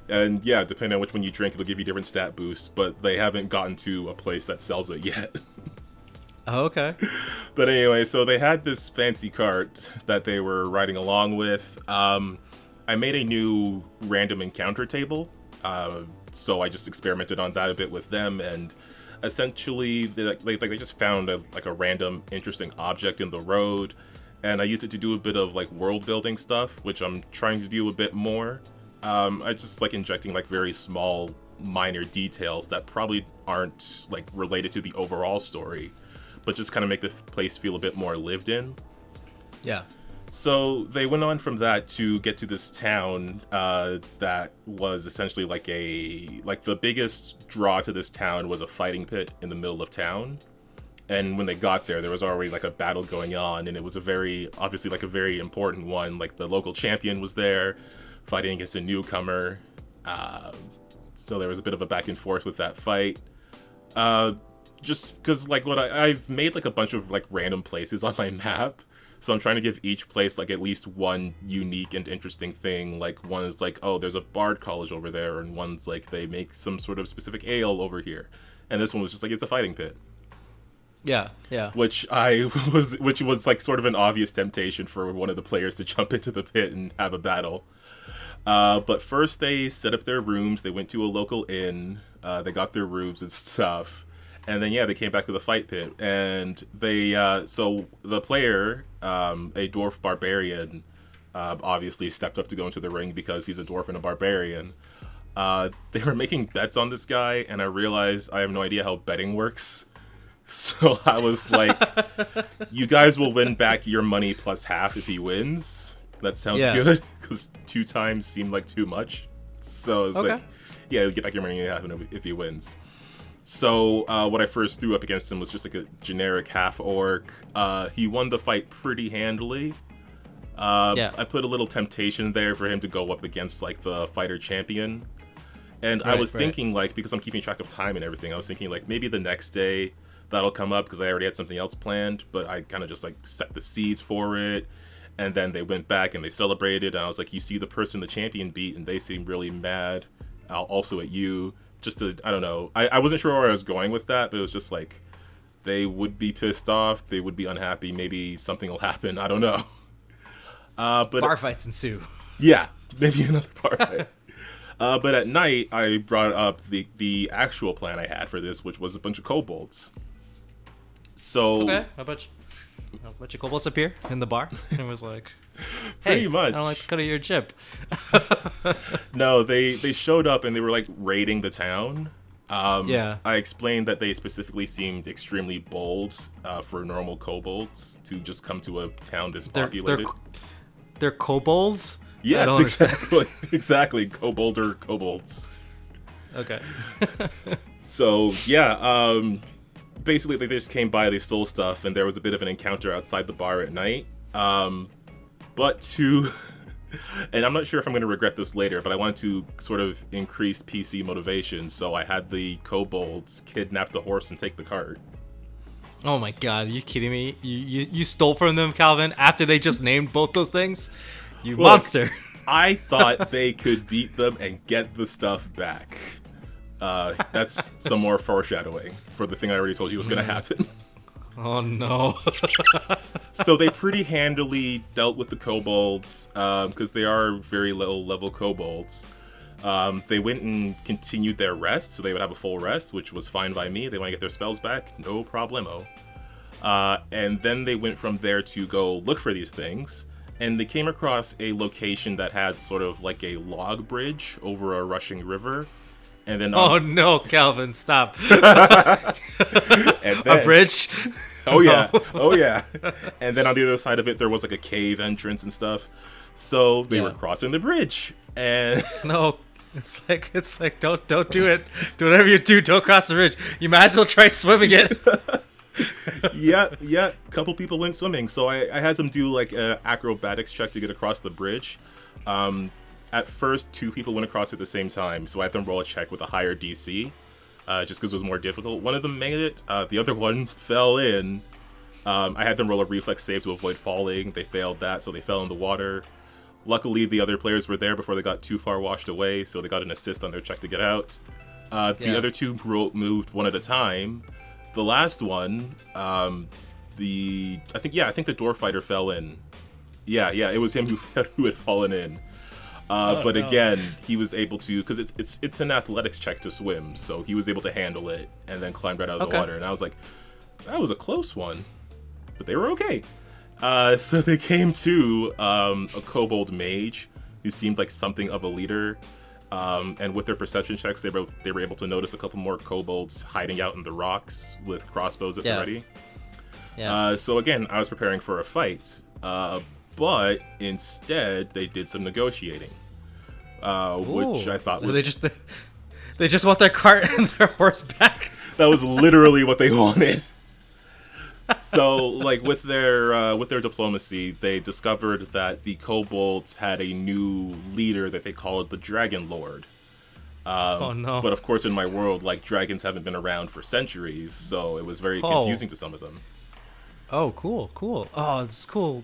And yeah, depending on which one you drink, it'll give you different stat boosts, but they haven't gotten to a place that sells it yet. Oh, okay. But anyway, so they had this fancy cart that they were riding along with. I made a new random encounter table, so I just experimented on that a bit with them, and essentially they just found a random interesting object in the road, and I used it to do a bit of like world building stuff, which I'm trying to do a bit more. I just like injecting like very small minor details that probably aren't like related to the overall story, but just kind of make the place feel a bit more lived in. Yeah. So they went on from that to get to this town that was essentially like the biggest draw to this town was a fighting pit in the middle of town. And when they got there was already like a battle going on, and it was obviously like a very important one. Like the local champion was there fighting against a newcomer. So there was a bit of a back and forth with that fight. Just because like I've made like a bunch of like random places on my map. So I'm trying to give each place like at least one unique and interesting thing. Like one is like, oh, there's a bard college over there, and one's like they make some sort of specific ale over here. And this one was just like, it's a fighting pit. Yeah. Which was like sort of an obvious temptation for one of the players to jump into the pit and have a battle. But first they set up their rooms. They went to a local inn. They got their rooms and stuff. And then, they came back to the fight pit. And they, so the player, a dwarf barbarian, obviously stepped up to go into the ring because he's a dwarf and a barbarian. They were making bets on this guy, and I realized I have no idea how betting works. So I was like, you guys will win back your money plus half if he wins. That sounds good, because 2 times seemed like too much. So it's like, you'll get back your money if he wins. So what I first threw up against him was just like a generic half-orc. He won the fight pretty handily. I put a little temptation there for him to go up against like the fighter champion. And I was thinking like, because I'm keeping track of time and everything, I was thinking like maybe the next day that'll come up because I already had something else planned, but I kind of just like set the seeds for it. And then they went back and they celebrated, and I was like, you see the person the champion beat, and they seem really mad, also at you. Just to, I don't know. I wasn't sure where I was going with that, but it was just like, they would be pissed off, they would be unhappy, maybe something will happen, I don't know. But bar fights ensue. Yeah, maybe another bar fight. But at night, I brought up the actual plan I had for this, which was a bunch of kobolds. So... Okay, a bunch of kobolds appear in the bar, and it was like, hey, pretty much. I don't like the cut of your chip. No, they showed up and they were like raiding the town. I explained that they specifically seemed extremely bold for normal kobolds to just come to a town this populated. They're kobolds? Yes, exactly. Kobolds. Okay. So, basically they just came by, they stole stuff, and there was a bit of an encounter outside the bar at night. And I'm not sure if I'm going to regret this later, but I wanted to sort of increase PC motivation, so I had the kobolds kidnap the horse and take the cart. Oh my god, are you kidding me? You stole from them, Calvin, after they just named both those things? You monster. I thought they could beat them and get the stuff back. That's some more foreshadowing for the thing I already told you was going to happen. Oh no. So they pretty handily dealt with the kobolds, because they are very low level kobolds. They went and continued their rest, so they would have a full rest, which was fine by me. They want to get their spells back, no problemo. And then they went from there to go look for these things, and they came across a location that had sort of like a log bridge over a rushing river. And then oh no, Calvin, stop. And then, a bridge? Oh yeah. No. Oh yeah. And then on the other side of it there was like a cave entrance and stuff. So they were crossing the bridge. And no, it's like don't do it. Do whatever you do, don't cross the bridge. You might as well try swimming it. Yeah. Couple people went swimming, so I had them do like an acrobatics check to get across the bridge. At first, 2 people went across at the same time, so I had them roll a check with a higher DC, just because it was more difficult. One of them made it, the other one fell in. I had them roll a reflex save to avoid falling. They failed that, so they fell in the water. Luckily, the other players were there before they got too far washed away, so they got an assist on their check to get out. The other 2 moved one at a time. The last one, I think the dwarf fighter fell in. Yeah, it was him who had fallen in. But again, he was able to, because it's an athletics check to swim, so he was able to handle it and then climbed right out of the water. And I was like, that was a close one, but they were okay. So they came to a kobold mage who seemed like something of a leader, and with their perception checks, they were able to notice a couple more kobolds hiding out in the rocks with crossbows at the ready. So again, I was preparing for a fight. But instead, they did some negotiating, which I thought was... They just want their cart and their horse back. That was literally what they wanted. So, like with their diplomacy, they discovered that the kobolds had a new leader that they called the Dragon Lord. Oh no. But of course, in my world, like dragons haven't been around for centuries, so it was very confusing to some of them. Oh, cool. Oh, it's cool.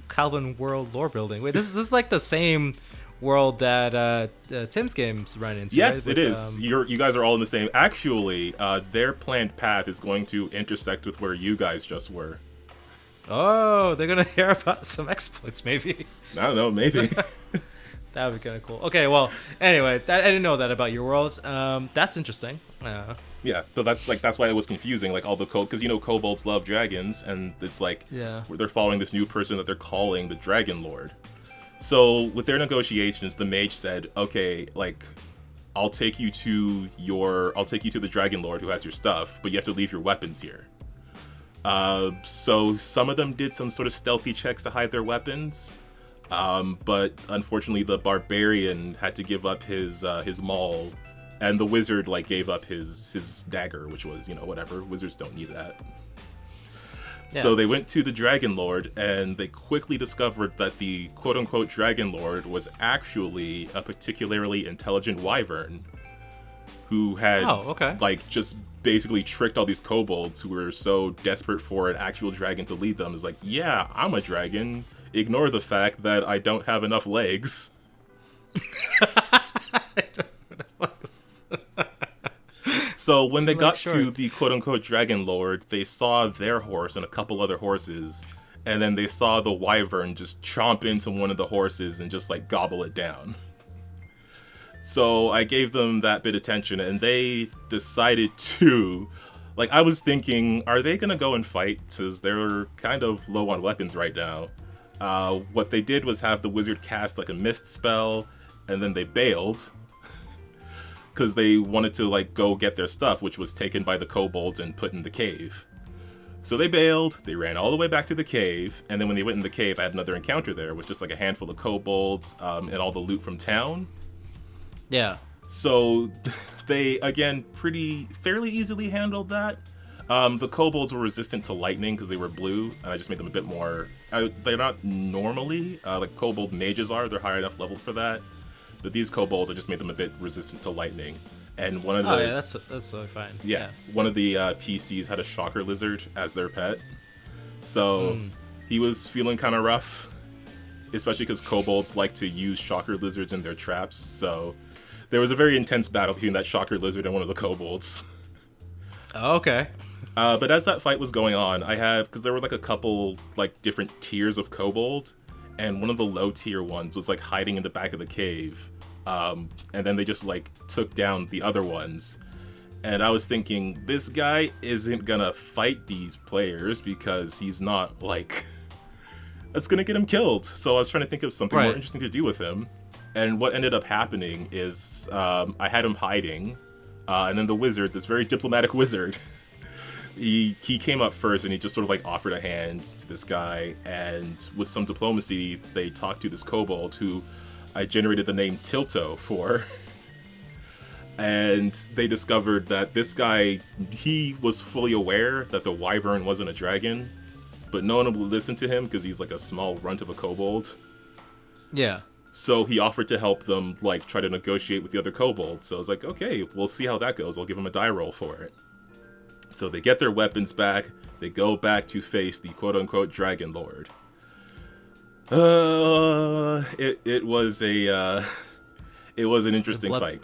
Calvin world lore building. Wait, this is like the same world that Tim's games run into. Yes, right? it is. You guys are all in the same. Actually, their planned path is going to intersect with where you guys just were. Oh, they're gonna hear about some exploits, maybe. I don't know, maybe. That would be kind of cool. Okay, well, anyway, I didn't know that about your worlds. That's interesting. Yeah, so that's why it was confusing. Like all the because kobolds love dragons, and it's like they're following this new person that they're calling the Dragon Lord. So with their negotiations, the mage said, "Okay, like I'll take you to the Dragon Lord who has your stuff, but you have to leave your weapons here." So some of them did some sort of stealthy checks to hide their weapons. But unfortunately, the barbarian had to give up his maul, and the wizard gave up his dagger, which was whatever. Wizards don't need that. Yeah. So they went to the Dragon Lord, and they quickly discovered that the quote-unquote Dragon Lord was actually a particularly intelligent wyvern who had just basically tricked all these kobolds who were so desperate for an actual dragon to lead them. It's like, yeah, I'm a dragon. Ignore the fact that I don't have enough legs. So when they got to the quote-unquote Dragon Lord, they saw their horse and a couple other horses, and then they saw the wyvern just chomp into one of the horses and just gobble it down. So I gave them that bit of attention, and they decided to... I was thinking, are they going to go and fight? Because they're kind of low on weapons right now. What they did was have the wizard cast a mist spell, and then they bailed because they wanted to go get their stuff, which was taken by the kobolds and put in the cave. So they bailed, they ran all the way back to the cave, and then when they went in the cave, I had another encounter there with just a handful of kobolds and all the loot from town. Yeah. So they, again, fairly easily handled that. The kobolds were resistant to lightning because they were blue, and I just made them a bit more... they're not normally, like kobold mages are, they're high enough level for that. But these kobolds, I just made them a bit resistant to lightning. And one of the... Oh, yeah, that's totally fine. Yeah, one of the PCs had a shocker lizard as their pet. So he was feeling kind of rough, especially because kobolds like to use shocker lizards in their traps. So there was a very intense battle between that shocker lizard and one of the kobolds. Oh, okay. But as that fight was going on, because there were a couple different tiers of kobold, and one of the low tier ones was hiding in the back of the cave, and then they just took down the other ones. And I was thinking, this guy isn't gonna fight these players because he's not that's gonna get him killed. So I was trying to think of something more interesting to do with him. And what ended up happening is I had him hiding, and then the wizard, this very diplomatic wizard, he came up first and he just sort of offered a hand to this guy, and with some diplomacy they talked to this kobold who I generated the name Tilto for. And they discovered that this guy, he was fully aware that the wyvern wasn't a dragon, but no one would listen to him because he's a small runt of a kobold. Yeah. So he offered to help them try to negotiate with the other kobolds. So I was like, okay, we'll see how that goes. I'll give him a die roll for it. So they get their weapons back. They go back to face the quote-unquote Dragon Lord. It was an interesting fight.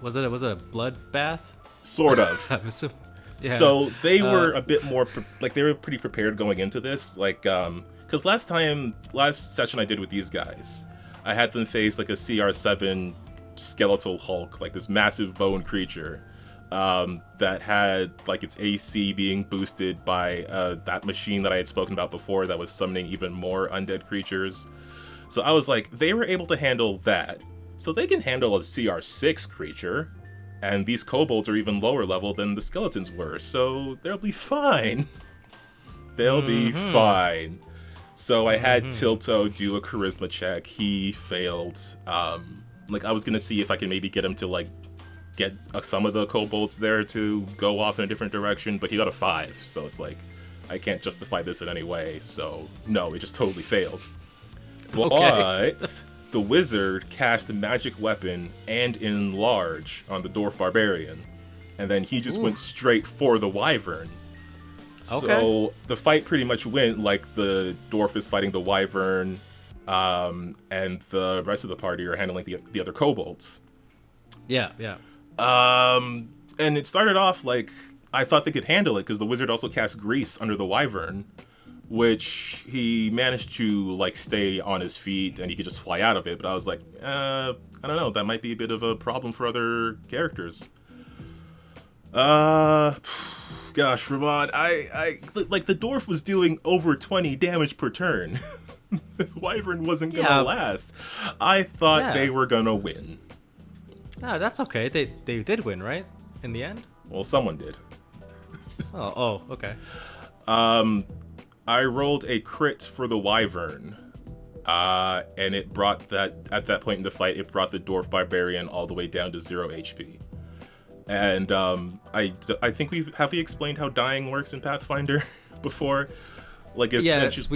Was it a bloodbath? Sort of. I'm assuming. Yeah. So they were a bit more they were pretty prepared going into this. Because last session I did with these guys, I had them face a CR7 skeletal Hulk, this massive bone creature. That had its AC being boosted by that machine that I had spoken about before that was summoning even more undead creatures. So I was they were able to handle that. So they can handle a CR6 creature, and these kobolds are even lower level than the skeletons were, so they'll be fine. They'll be fine. So I had Tilto do a charisma check. He failed. I was gonna see if I can maybe get him to get some of the kobolds there to go off in a different direction, but he got a 5, so it's like, I can't justify this in any way, so no, it just totally failed. But the wizard cast a magic weapon and enlarge on the dwarf barbarian, and then he just went straight for the wyvern. So the fight pretty much went like the dwarf is fighting the wyvern, and the rest of the party are handling the other kobolds. Yeah. And it started off like I thought they could handle it because the wizard also cast grease under the wyvern, which he managed to like stay on his feet and he could just fly out of it. But I was like, I don't know, that might be a bit of a problem for other characters. Gosh, Ramon, I like the dwarf was doing over 20 damage per turn. The wyvern wasn't gonna last. I thought they were gonna win. No, that's okay. They did win, right? In the end? Well, someone did. Okay. I rolled a crit for the wyvern, and it brought that, at that point in the fight, it brought the dwarf barbarian all the way down to 0 HP. And I think we explained how dying works in Pathfinder before? Like, yes,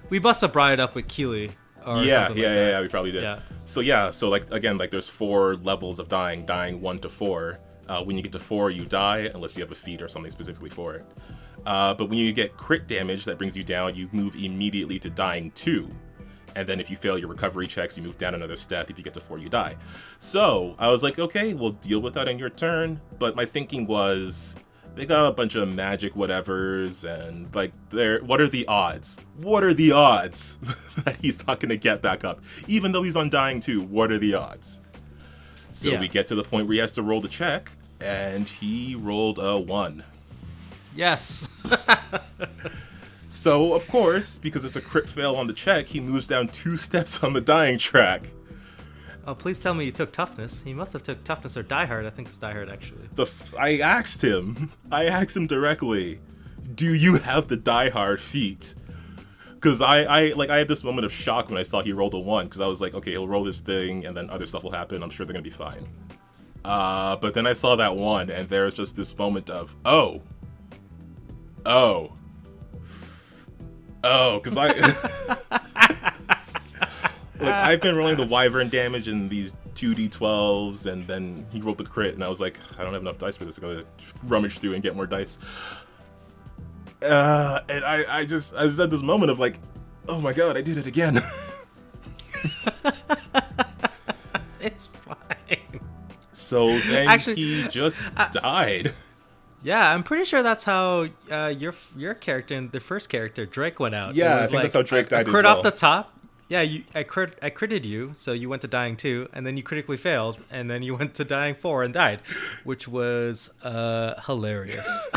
we must brought it up with Keely. Yeah, we probably did. So like again, like there's 4 levels of dying 1 to 4. When you get to 4, you die unless you have a feat or something specifically for it. But when you get crit damage that brings you down, you move immediately to dying 2. And then if you fail your recovery checks, you move down another step. If you get to 4, you die. So I was like, okay, we'll deal with that in your turn. But my thinking was, they got a bunch of magic whatevers, and like, what are the odds? What are the odds that he's not going to get back up? Even though he's on dying 2, what are the odds? So we get to the point where he has to roll the check, and he rolled a 1. Yes. So, of course, because it's a crit fail on the check, he moves down 2 steps on the dying track. Oh, please tell me you took toughness. He must have took toughness or die hard. I think it's die hard, actually. I asked him directly, do you have the die hard feat? Because I had this moment of shock when I saw he rolled a 1, because I was like, okay, he'll roll this thing, and then other stuff will happen. I'm sure they're going to be fine. But then I saw that 1, and there's just this moment of, because I've been rolling the wyvern damage in these 2d12s, and then he rolled the crit, and I was like, I don't have enough dice for this. I'm gonna rummage through and get more dice. And I just had this moment of like, oh my god, I did it again. It's fine. So then he just died. Yeah, I'm pretty sure that's how your character and the first character Drake went out. Yeah, I think that's how Drake died as well. Crit off the top. Yeah, I critted you, so you went to dying 2, and then you critically failed, and then you went to dying 4 and died, which was hilarious.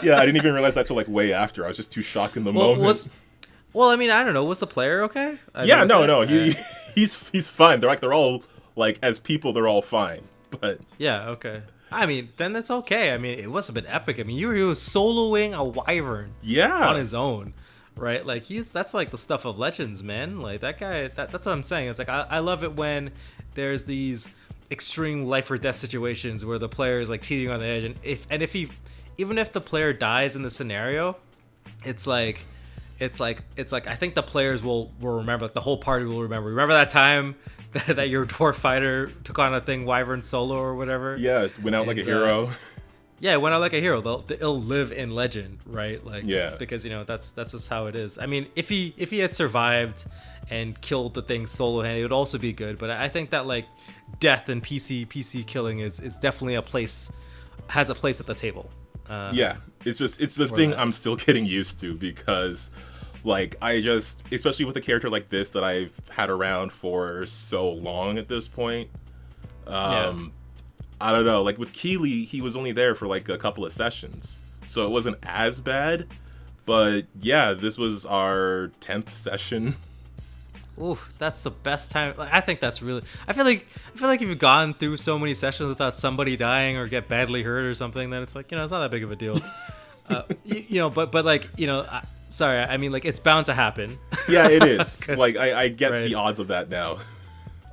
Yeah, I didn't even realize that till like way after. I was just too shocked in the moment. I mean, I don't know. Was the player okay? No. He's fine. They're all like, as people, they're all fine. But yeah, okay. I mean, then that's okay. I mean, it must have been epic. I mean, he was soloing a wyvern on his own, right? Like, that's like the stuff of legends, man. Like, that guy, that's what I'm saying. It's like, I love it when there's these extreme life or death situations where the player is like teetering on the edge, and even if the player dies in the scenario, it's like I think the players will remember, like the whole party will remember that time that your dwarf fighter took on a thing wyvern solo or whatever. Yeah, went out like a hero. Yeah, went out like a hero. They'll live in legend, right? Like, yeah, because that's just how it is. I mean, if he had survived and killed the thing solo handed, it would also be good. But I think that like death and PC killing is definitely has a place at the table. Yeah, it's the thing I'm still getting used to, because like especially with a character like this that I've had around for so long at this point. I don't know, like with Keely, he was only there for like a couple of sessions, so it wasn't as bad. But yeah, this was our 10th session. Ooh, that's the best time. Like, I think that's really. I feel like if you've gone through so many sessions without somebody dying or get badly hurt or something, then it's like, it's not that big of a deal. But like, sorry, I mean, like, it's bound to happen. Yeah, it is. Like, I get the odds of that now.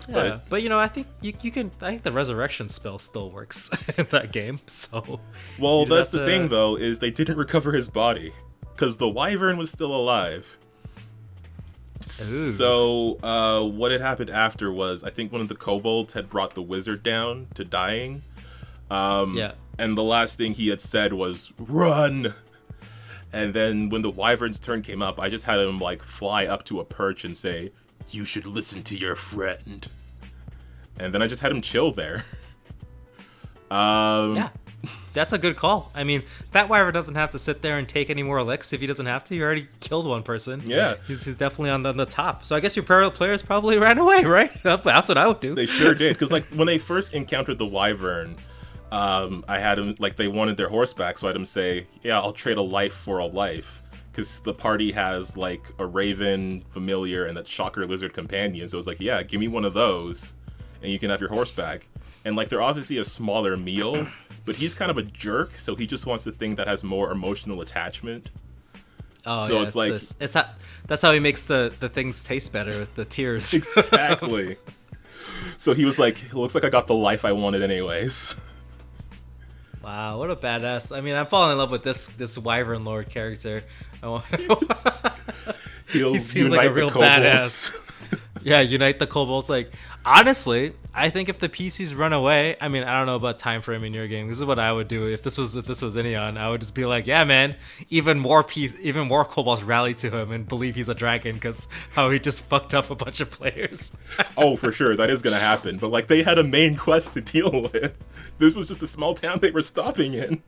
Yeah, but I think you can. I think the resurrection spell still works in that game. So, well, that's the thing though, is they didn't recover his body because the wyvern was still alive. Ooh. So, what had happened after was I think one of the kobolds had brought the wizard down to dying. Yeah. And the last thing he had said was "run." And then when the wyvern's turn came up, I just had him like fly up to a perch and say, "You should listen to your friend." And then I just had him chill there. Yeah, that's a good call. I mean, that wyvern doesn't have to sit there and take any more licks if he doesn't have to. You already killed one person. Yeah. He's definitely on the top. So I guess your parallel players probably ran away, right? That's what I would do. They sure did. Because like when they first encountered the wyvern, I had him, like, they wanted their horseback, so I had him say, "Yeah, I'll trade a life for a life." Because the party has like a raven familiar and that shocker lizard companion. So it was like, yeah, give me one of those and you can have your horseback. And like they're obviously a smaller meal, but he's kind of a jerk, so he just wants the thing that has more emotional attachment. Oh, so yeah, it's like that's how he makes the things taste better with the tears. Exactly. So he was like, "It looks like I got the life I wanted anyways." Wow, what a badass! I mean, I'm falling in love with this wyvern lord character. He seems like a real badass. Yeah, unite the kobolds. Like, honestly, I think if the PCs run away, I mean, I don't know about time frame in your game. This is what I would do if this was Ineon. I would just be like, yeah, man, even more kobolds rally to him and believe he's a dragon because how he just fucked up a bunch of players. Oh, for sure, that is gonna happen. But like, they had a main quest to deal with. This was just a small town they were stopping in.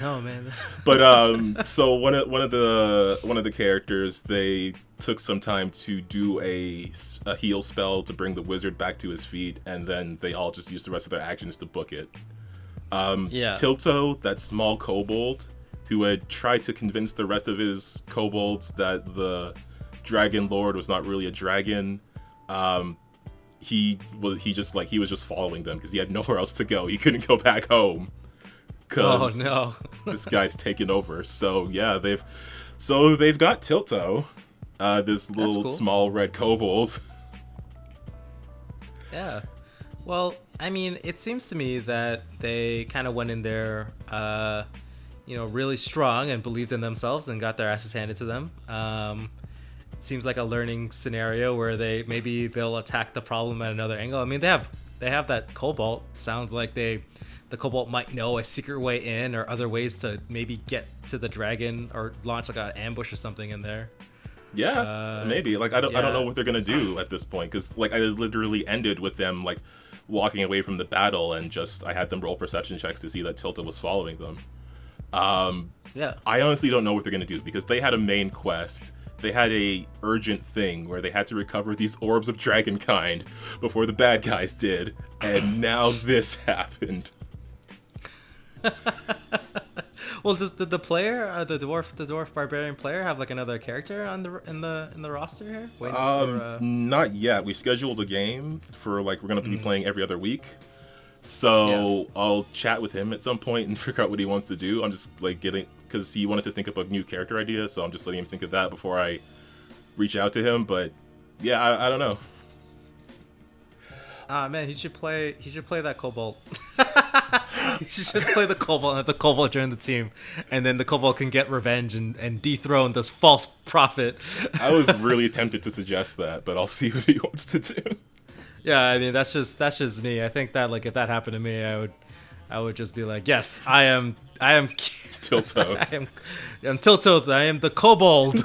No, man. But so one of the characters, they took some time to do a heal spell to bring the wizard back to his feet, and then they all just used the rest of their actions to book it. Yeah. Tilto, that small kobold, who had tried to convince the rest of his kobolds that the dragon lord was not really a dragon. He was just following them because he had nowhere else to go. He couldn't go back home. Oh no. This guy's taken over. So yeah, they've got Tilto, this little cool small red kobold. Yeah. Well, I mean, it seems to me that they kind of went in there, really strong and believed in themselves and got their asses handed to them. It seems like a learning scenario where they'll attack the problem at another angle. I mean, they have that kobold. Sounds like the kobold might know a secret way in or other ways to maybe get to the dragon or launch like an ambush or something in there. Yeah, maybe. Like I don't know what they're gonna do at this point because like I literally ended with them like walking away from the battle and I had them roll perception checks to see that Tilta was following them. Yeah. I honestly don't know what they're gonna do because they had a main quest. They had a urgent thing where they had to recover these orbs of dragonkind before the bad guys did, and now this happened. Well, did the player, the dwarf barbarian player, have like another character in the roster here? Not yet. We scheduled a game for like we're gonna be playing every other week, so I'll chat with him at some point and figure out what he wants to do. I'm just like because he wanted to think of a new character idea, so I'm just letting him think of that before I reach out to him. But yeah, I don't know. Man, he should play that kobold. He should just play the kobold and have the kobold join the team, and then the kobold can get revenge and dethrone this false prophet. I was really tempted to suggest that, but I'll see what he wants to do. Yeah, I mean that's just me. I think that like if that happened to me, I would just be like, yes, I am Tilto. I'm Tilto. I am the kobold.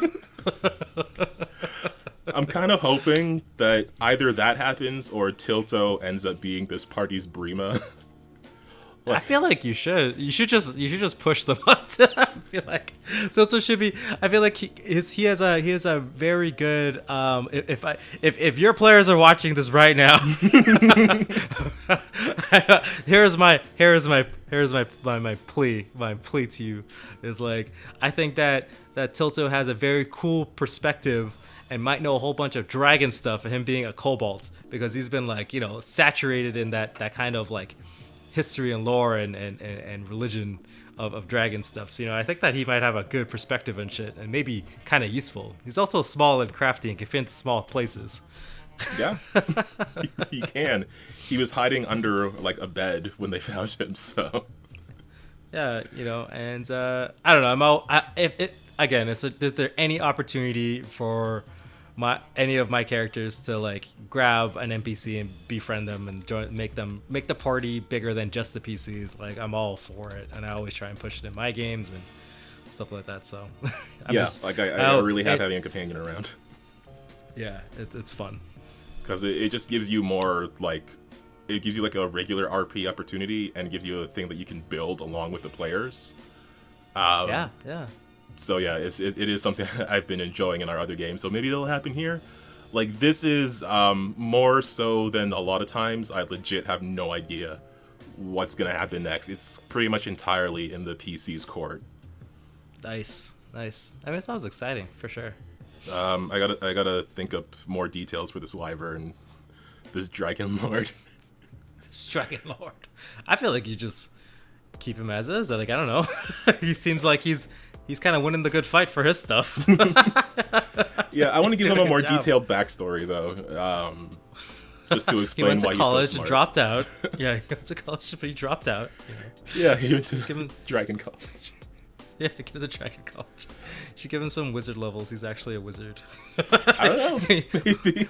I'm kind of hoping that either that happens or Tilto ends up being this party's Brima. I feel like you should just push the button. I feel like Tilto should be. I feel like he has a very good. If your players are watching this right now, here's my plea. My plea to you is like I think that Tilto has a very cool perspective and might know a whole bunch of dragon stuff for him being a kobold because he's been like saturated in that kind of like history and lore and religion of dragon stuff. So I think that he might have a good perspective and shit and maybe kind of useful. He's also small and crafty and can fit into small places. Yeah, he can. He was hiding under like a bed when they found him. So Yeah, and I don't know. Is there any opportunity for any of my characters to like grab an NPC and befriend them and make the party bigger than just the PCs? Like, I'm all for it, and I always try and push it in my games and stuff like that. So I really have having a companion around. Yeah, it's fun because it just gives you more like. It gives you like a regular RP opportunity and gives you a thing that you can build along with the players. Yeah. So yeah, it is something I've been enjoying in our other games. So maybe it'll happen here. Like, this is more so than a lot of times I legit have no idea what's gonna happen next. It's pretty much entirely in the PC's court. Nice. I mean, it sounds exciting for sure. I gotta think up more details for this wyvern, this dragon lord. Dragon Lord. I feel like you just keep him as is. Like, I don't know. He seems like he's kind of winning the good fight for his stuff. Yeah, I want to give him a more detailed backstory though, just to explain why he's so smart. He went to college and dropped out. Yeah, he went to college, but he dropped out. Yeah, he went to Dragon College. Yeah, give him the Dragon College. You should give him some wizard levels. He's actually a wizard. I don't know. Maybe.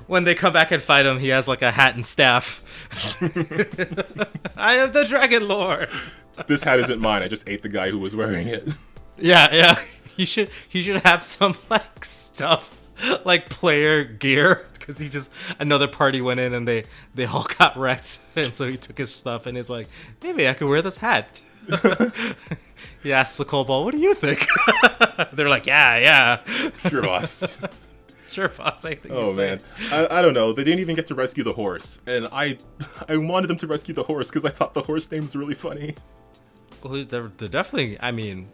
When they come back and fight him, he has like a hat and staff. I am the Dragon Lord. This hat isn't mine. I just ate the guy who was wearing it. Yeah. He should have some like stuff, like player gear, because another party went in and they all got wrecked, and so he took his stuff and he's like, maybe I could wear this hat. He asks the kobold, what do you think? They're like, yeah. Sure, boss. Sure, boss. Oh, man. I don't know. They didn't even get to rescue the horse. And I wanted them to rescue the horse because I thought the horse name was really funny. Well, they're definitely, I mean,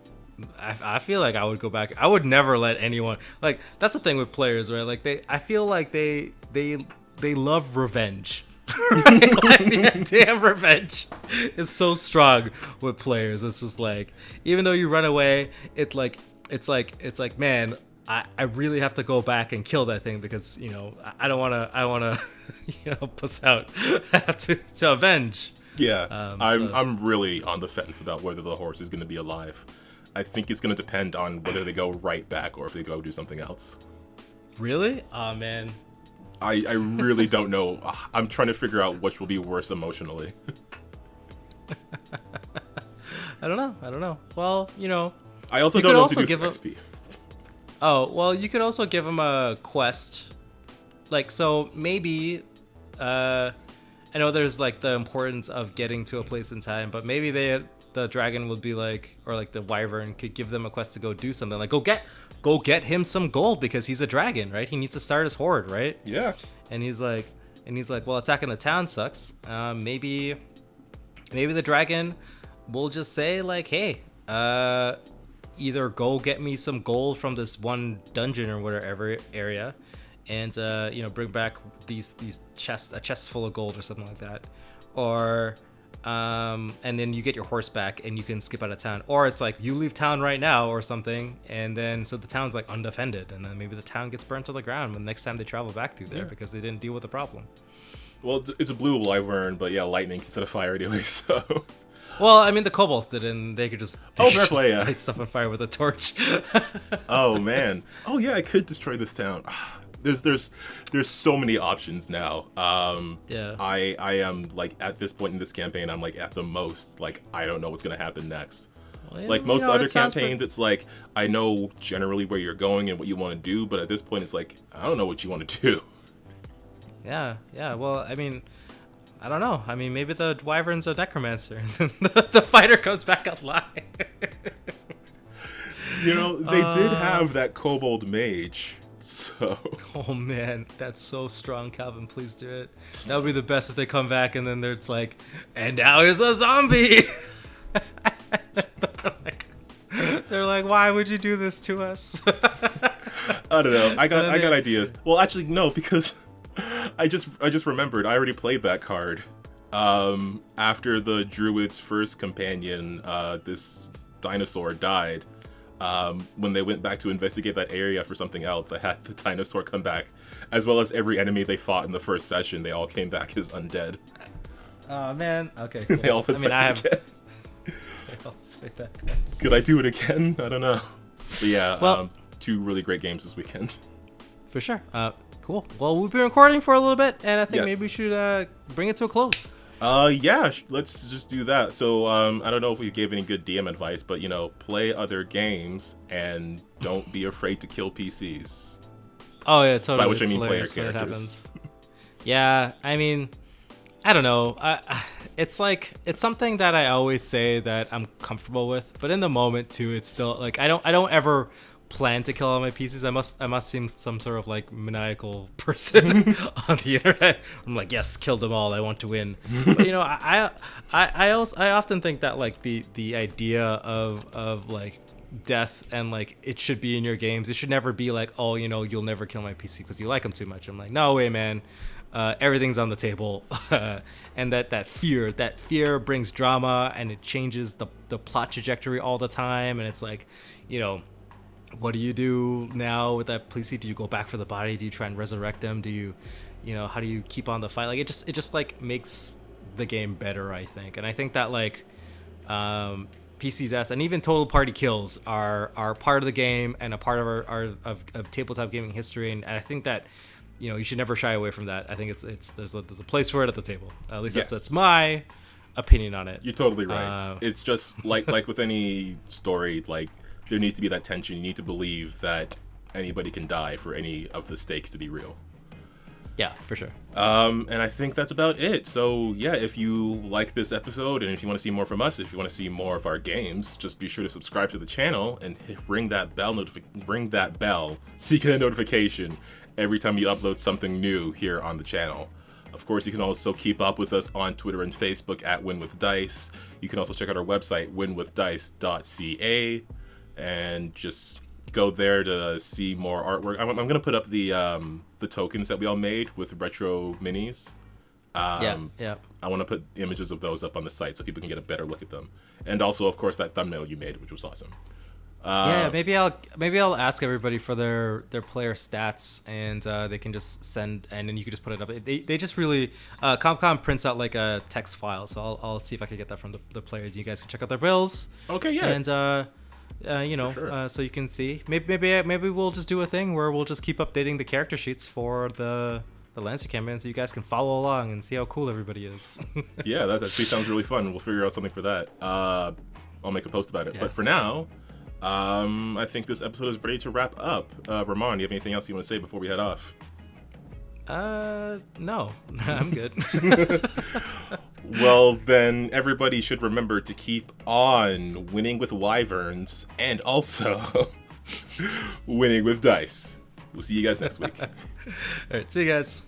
I feel like I would go back. I would never let anyone, like, that's the thing with players, right? Like, I feel like they love revenge. Like, damn, revenge is so strong with players. It's just like, even though you run away, it's like man, I really have to go back and kill that thing because I want to puss out. I have to avenge. Yeah, I'm really on the fence about whether the horse is going to be alive. I think it's going to depend on whether they go right back or if they go do something else. Really? Oh man. I really don't know. I'm trying to figure out which will be worse emotionally. I don't know. Well, I also don't know what to do for XP. Oh, well, you could also give him a quest. Like, so maybe, I know there's like the importance of getting to a place in time, but maybe the dragon would be like, or like the wyvern could give them a quest to go do something. Like, go get him some gold because he's a dragon, right? He needs to start his horde, right? Yeah. And he's like, well, attacking the town sucks. Maybe the dragon will just say like, hey, either go get me some gold from this one dungeon or whatever area, and bring back a chest full of gold or something like that, or and then you get your horse back and you can skip out of town. Or it's like you leave town right now or something, and then so the town's like undefended, and then maybe the town gets burnt to the ground when the next time they travel back through there because they didn't deal with the problem. Well, it's a blue wyvern, but yeah, lightning instead of fire anyway, so... Well, I mean, the kobolds didn't. They could just light stuff on fire with a torch. Oh, man. Oh, yeah, I could destroy this town. There's so many options now. Yeah. I am, like, at this point in this campaign, I'm, like, at the most, like, I don't know what's going to happen next. Well, like, most other campaigns, it's like, I know generally where you're going and what you want to do, but at this point, it's like, I don't know what you want to do. Yeah. Well, I mean... I don't know. I mean, maybe the wyvern's a necromancer, and the fighter comes back alive. They did have that kobold mage, so... Oh, man. That's so strong, Calvin. Please do it. That would be the best if they come back, and then it's like, and now he's a zombie! They're like, why would you do this to us? I don't know. I got ideas. Well, actually, no, because... I just remembered I already played that card. After the druid's first companion, this dinosaur died. when they went back to investigate that area for something else, I had the dinosaur come back, as well as every enemy they fought in the first session. They all came back as undead. Oh man. Okay. Cool. They all again. Could I do it again? I don't know. But yeah, well, 2 really great games this weekend. For sure. Cool. Well, we've been recording for a little bit, and I think Yes. maybe we should bring it to a close. Yeah, let's just do that. So, I don't know if we gave any good DM advice, but, play other games and don't be afraid to kill PCs. Oh, yeah, totally. By which I mean player Hilarious when it characters. happens. Yeah, I mean, I don't know. It's something that I always say that I'm comfortable with, but in the moment too, it's still like I don't ever plan to kill all my PCs. I must seem some sort of like maniacal person on the internet. I'm like, yes, kill them all. I want to win. But I often think that like the idea of like death and like it should be in your games. It should never be like, oh, you'll never kill my PC because you like them too much. I'm like, no way, man. Everything's on the table, and that fear brings drama, and it changes the plot trajectory all the time. And it's like, what do you do now with that PC? Do you go back for the body? Do you try and resurrect them? Do you, how do you keep on the fight? Like it just like makes the game better, I think. And I think that like PC's S and even total party kills are part of the game and a part of our tabletop gaming history. And I think that you should never shy away from that. I think there's a place for it at the table. At least Yes. that's my opinion on it. You're totally right. It's just like with any story, like there needs to be that tension. You need to believe that anybody can die for any of the stakes to be real. Yeah, for sure. And I think that's about it. So yeah, if you like this episode and if you want to see more from us, if you want to see more of our games, just be sure to subscribe to the channel and ring that bell, so you get a notification every time you upload something new here on the channel. Of course, you can also keep up with us on Twitter and Facebook at Win With Dice. You can also check out our website, winwithdice.ca, and just go there to see more artwork. I'm going to put up the tokens that we all made with retro minis. Yeah. I want to put images of those up on the site so people can get a better look at them. And also, of course, that thumbnail you made, which was awesome. Maybe I'll ask everybody for their player stats, and they can just send, and then you can just put it up. They just really Comcom prints out like a text file, so I'll see if I can get that from the players. You guys can check out their bills. Okay, yeah. And sure. so you can see. Maybe we'll just do a thing where we'll just keep updating the character sheets for the Lancer campaign, so you guys can follow along and see how cool everybody is. Yeah, that actually sounds really fun. We'll figure out something for that. I'll make a post about it. Yeah. But for now, I think this episode is ready to wrap up. Ramon, do you have anything else you want to say before we head off? No, I'm good. Well, then everybody should remember to keep on winning with wyverns and also winning with dice. We'll see you guys next week. All right, see you guys.